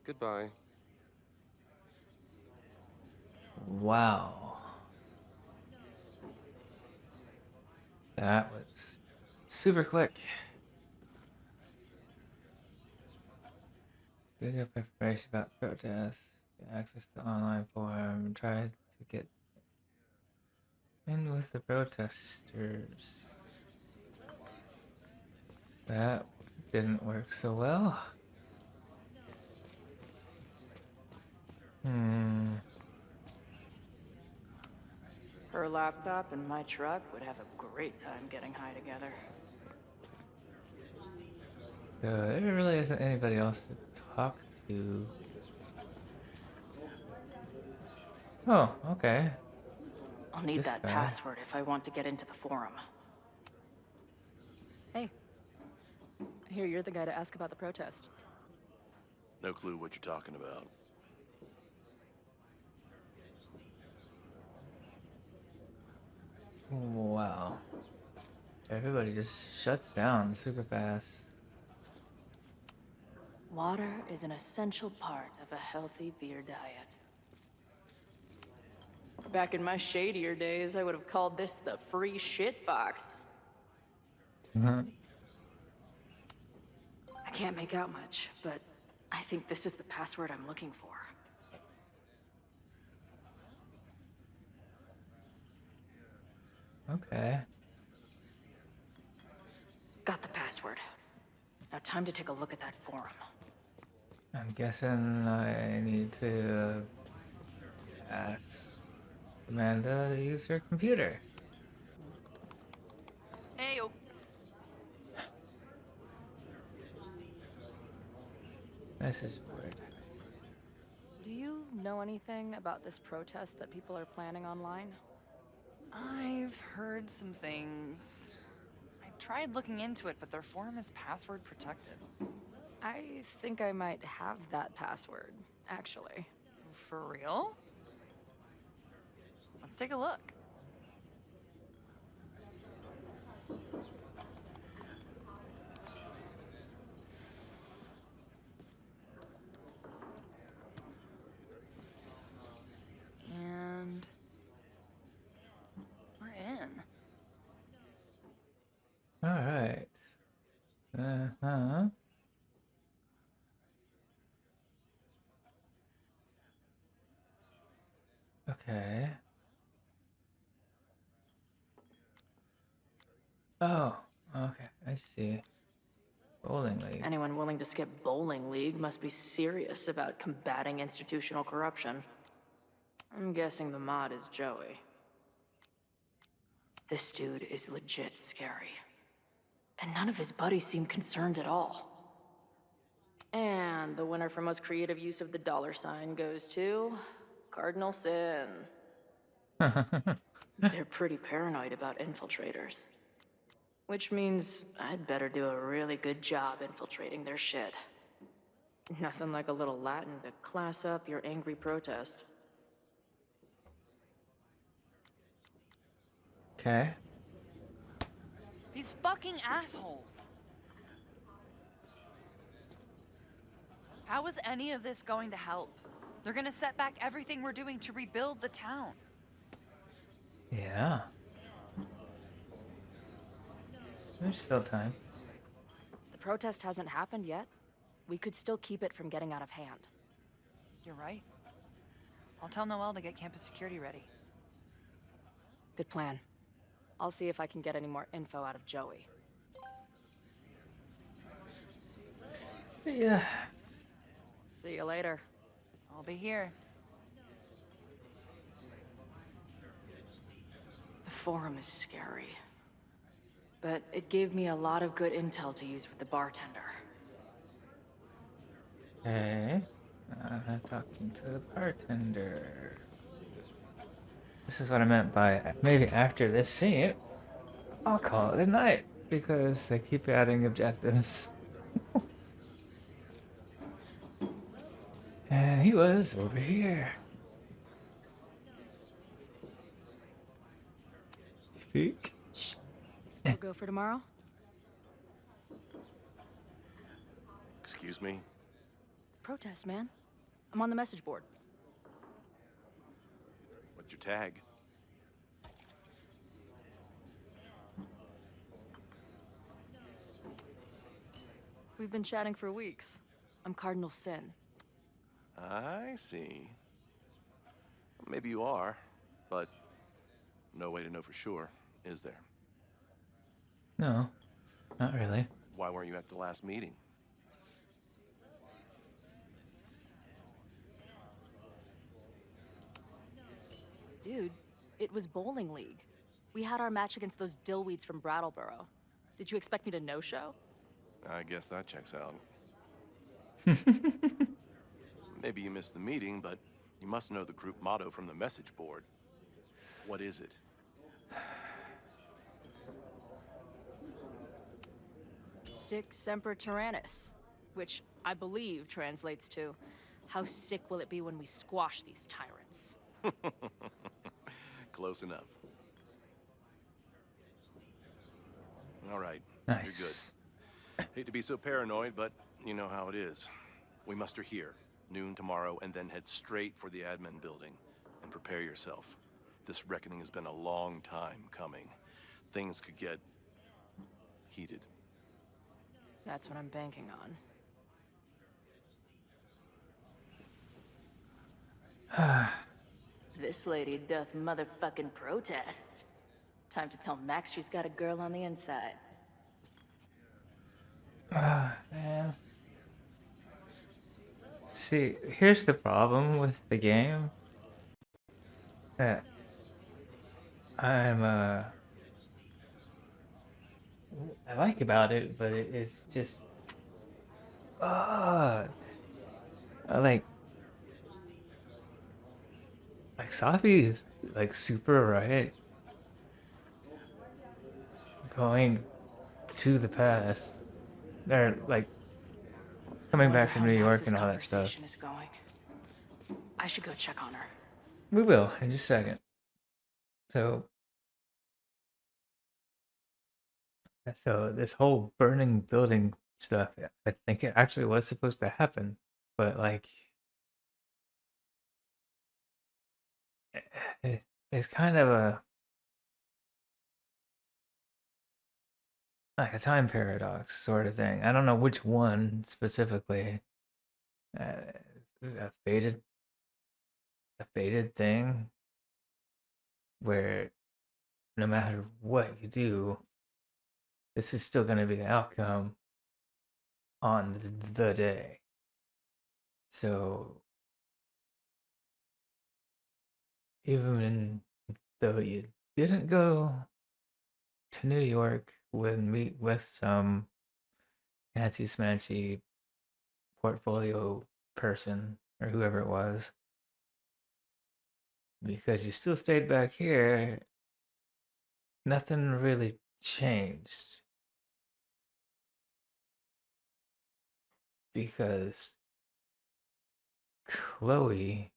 Goodbye. Wow. That was super quick. Good information about protests. Get access to online forum. Try to get in with the protesters. That didn't work so well. Her laptop and my truck would have a great time getting high together. So there really isn't anybody else to talk to. Oh, okay. I'll need This that guy. password if I want to get into the forum. Hey. I hear you're the guy to ask about the protest. No clue what you're talking about. Wow. Everybody just shuts down super fast. Water is an essential part of a healthy beer diet. Back in my shadier days, I would have called this the free shit box. I can't make out much, but I think this is the password I'm looking for. Okay. Got the password. Now time to take a look at that forum. I'm guessing I need to ask Amanda to use her computer. Hey, Message board. Do you know anything about this protest that people are planning online? I've heard some things. I tried looking into it, but their forum is password protected. I think I might have that password, actually. For real? Let's take a look. And we're in. All right. Uh-huh. Okay. Oh, okay. I see. Bowling league. Anyone willing to skip bowling league must be serious about combating institutional corruption. I'm guessing the mod is Joey. This dude is legit scary. And none of his buddies seem concerned at all. And the winner for most creative use of the $ goes to Cardinal Sin. They're pretty paranoid about infiltrators. Which means I'd better do a really good job infiltrating their shit. Nothing like a little Latin to class up your angry protest. Okay. These fucking assholes. How is any of this going to help? They're gonna set back everything we're doing to rebuild the town. Yeah. There's still time. The protest hasn't happened yet. We could still keep it from getting out of hand. You're right. I'll tell Noelle to get campus security ready. Good plan. I'll see if I can get any more info out of Joey. Yeah. See you later. I'll be here. The forum is scary. But it gave me a lot of good intel to use with the bartender. Okay. Talking to the bartender. This is what I meant by maybe after this scene, I'll call it a night because they keep adding objectives. And he was over here. Speak. We'll go for tomorrow? Excuse me? Protest, man. I'm on the message board. What's your tag? We've been chatting for weeks. I'm Cardinal Sin. I see. Maybe you are, but no way to know for sure, is there? No, not really. Why weren't you at the last meeting? Dude, it was bowling league. We had our match against those dillweeds from Brattleboro. Did you expect me to no-show? I guess that checks out. Maybe you missed the meeting, but you must know the group motto from the message board. What is it? Sic Semper Tyrannis, which I believe translates to, how sick will it be when we squash these tyrants? Close enough. All right, nice. You're good. Hate to be so paranoid, but you know how it is. We muster here, noon tomorrow, and then head straight for the admin building. And prepare yourself. This reckoning has been a long time coming. Things could get heated. That's what I'm banking on. This lady doth motherfucking protest. Time to tell Max she's got a girl on the inside. Man. See, here's the problem with the game. That I like about it, but it's just like Safi is like super right. Going to the past. They're like coming back from New York and all that stuff. Is going. I should go check on her. We will in just a second. So this whole burning building stuff, I think it actually was supposed to happen, but like it's kind of like a time paradox sort of thing. I don't know which one specifically. A fated thing where no matter what you do, this is still going to be the outcome on the day. So even though you didn't go to New York and meet with some fancy smanchy portfolio person or whoever it was, because you still stayed back here, nothing really changed. Because Chloe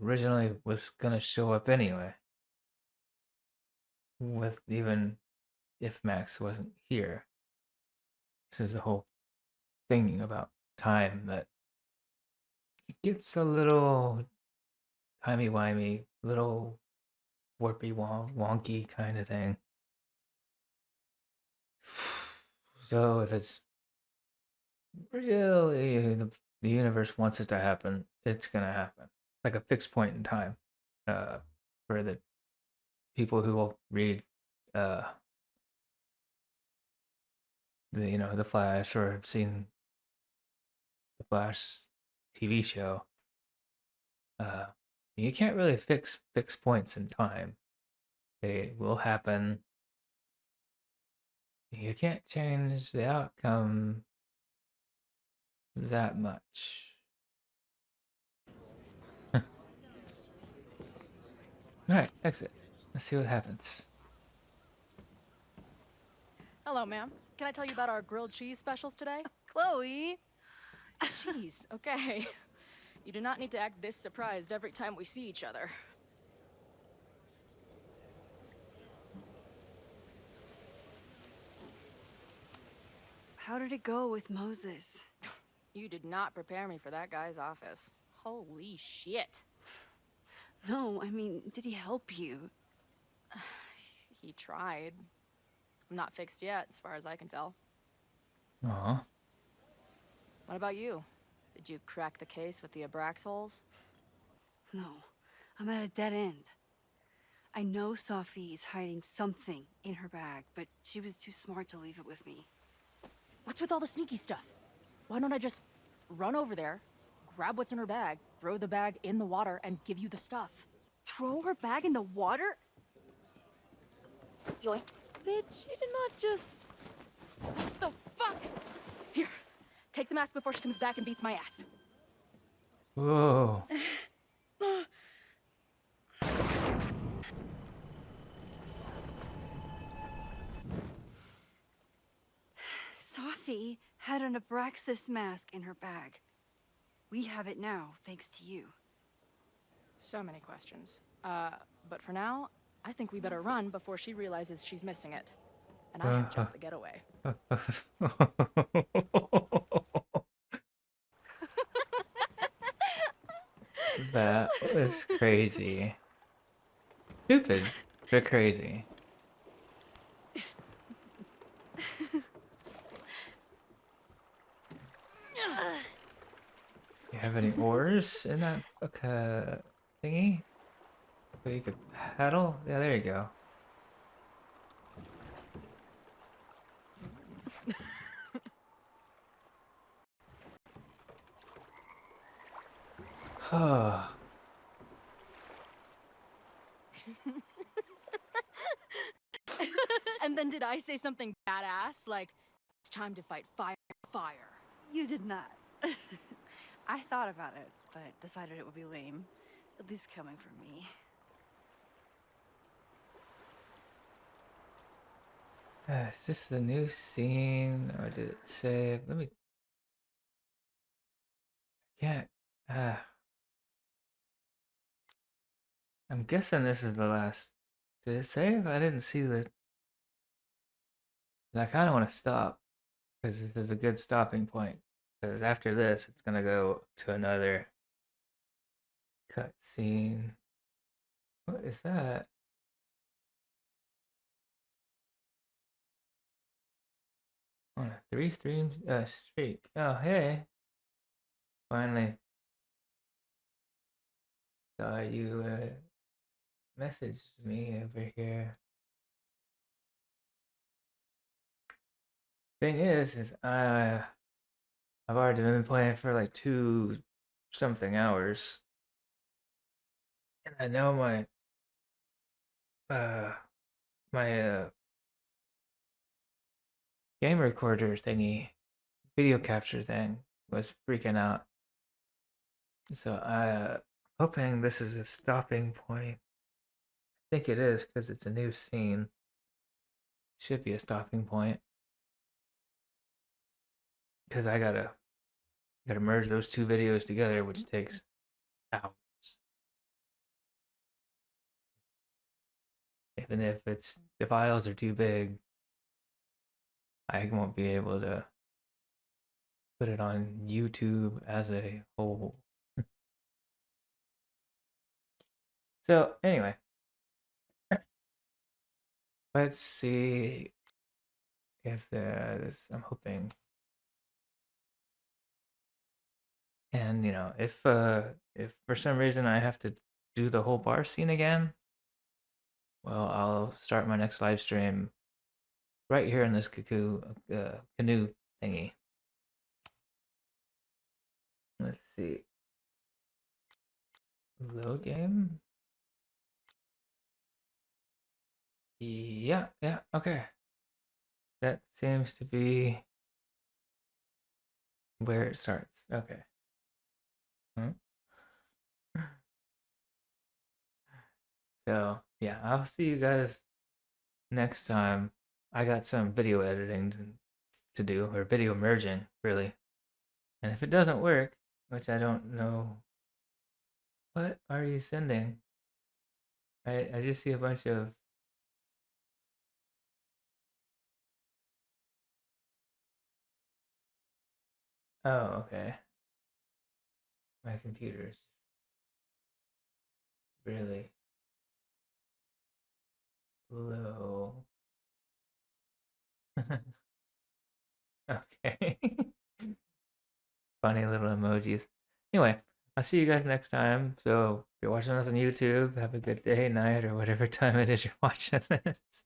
originally was gonna show up anyway, with even if Max wasn't here. This is the whole thing about time that gets a little timey-wimey, little warpy wonky kind of thing. So if it's really the universe wants it to happen, it's gonna happen. Like a fixed point in time. For the people who will read the the Flash or have seen the Flash TV show. You can't really fix points in time. They will happen. You can't change the outcome that much. Alright, exit. Let's see what happens. Hello, ma'am. Can I tell you about our grilled cheese specials today? Chloe! Jeez, okay. You do not need to act this surprised every time we see each other. How did it go with Moses? You did not prepare me for that guy's office. Holy shit. No, I mean, did he help you? He tried. I'm not fixed yet, as far as I can tell. Aw. What about you? Did you crack the case with the Abrax holes? No, I'm at a dead end. I know Sophie is hiding something in her bag, but she was too smart to leave it with me. What's with all the sneaky stuff? Why don't I just run over there, grab what's in her bag, throw the bag in the water, and give you the stuff? Throw her bag in the water? Yoink. Bitch, you did not just... What the fuck? Here, take the mask before she comes back and beats my ass. Whoa. Sophie had an Abraxas mask in her bag. We have it now, thanks to you. So many questions. But for now, I think we better run before she realizes she's missing it. And I have just the getaway. That was crazy. Stupid, but crazy. You have any oars in that thingy? So you could paddle? Yeah, there you go. Oh. And then did I say something badass? Like, it's time to fight fire. You did not. I thought about it, but decided it would be lame. At least coming from me. Is this the new scene, or did it save? Let me. Can't. I'm guessing this is the last. Did it save? I didn't see the. I kind of want to stop because this is a good stopping point. Because after this, it's gonna go to another cutscene. What is that? On a 3-stream streak. Oh, hey. Finally saw you message me over here. Thing is I've already been playing for like 2 something hours. And I know my game recorder thingy, video capture thing was freaking out. So hoping this is a stopping point. I think it is because it's a new scene. Should be a stopping point. Because I gotta merge those 2 videos together, which takes hours. Even if the files are too big, I won't be able to put it on YouTube as a whole. So anyway, let's see if there's. I'm hoping. And if for some reason I have to do the whole bar scene again, well, I'll start my next live stream right here in this canoe thingy. Let's see. Low game? Yeah, okay. That seems to be where it starts. Okay. Hmm. So, yeah, I'll see you guys next time. I got some video editing to do, or video merging, really. And if it doesn't work, which I don't know, what are you sending? I just see a bunch of. Oh, okay. My computer's really low. Okay. Funny little emojis. Anyway, I'll see you guys next time. So if you're watching this on YouTube, have a good day, night, or whatever time it is you're watching this.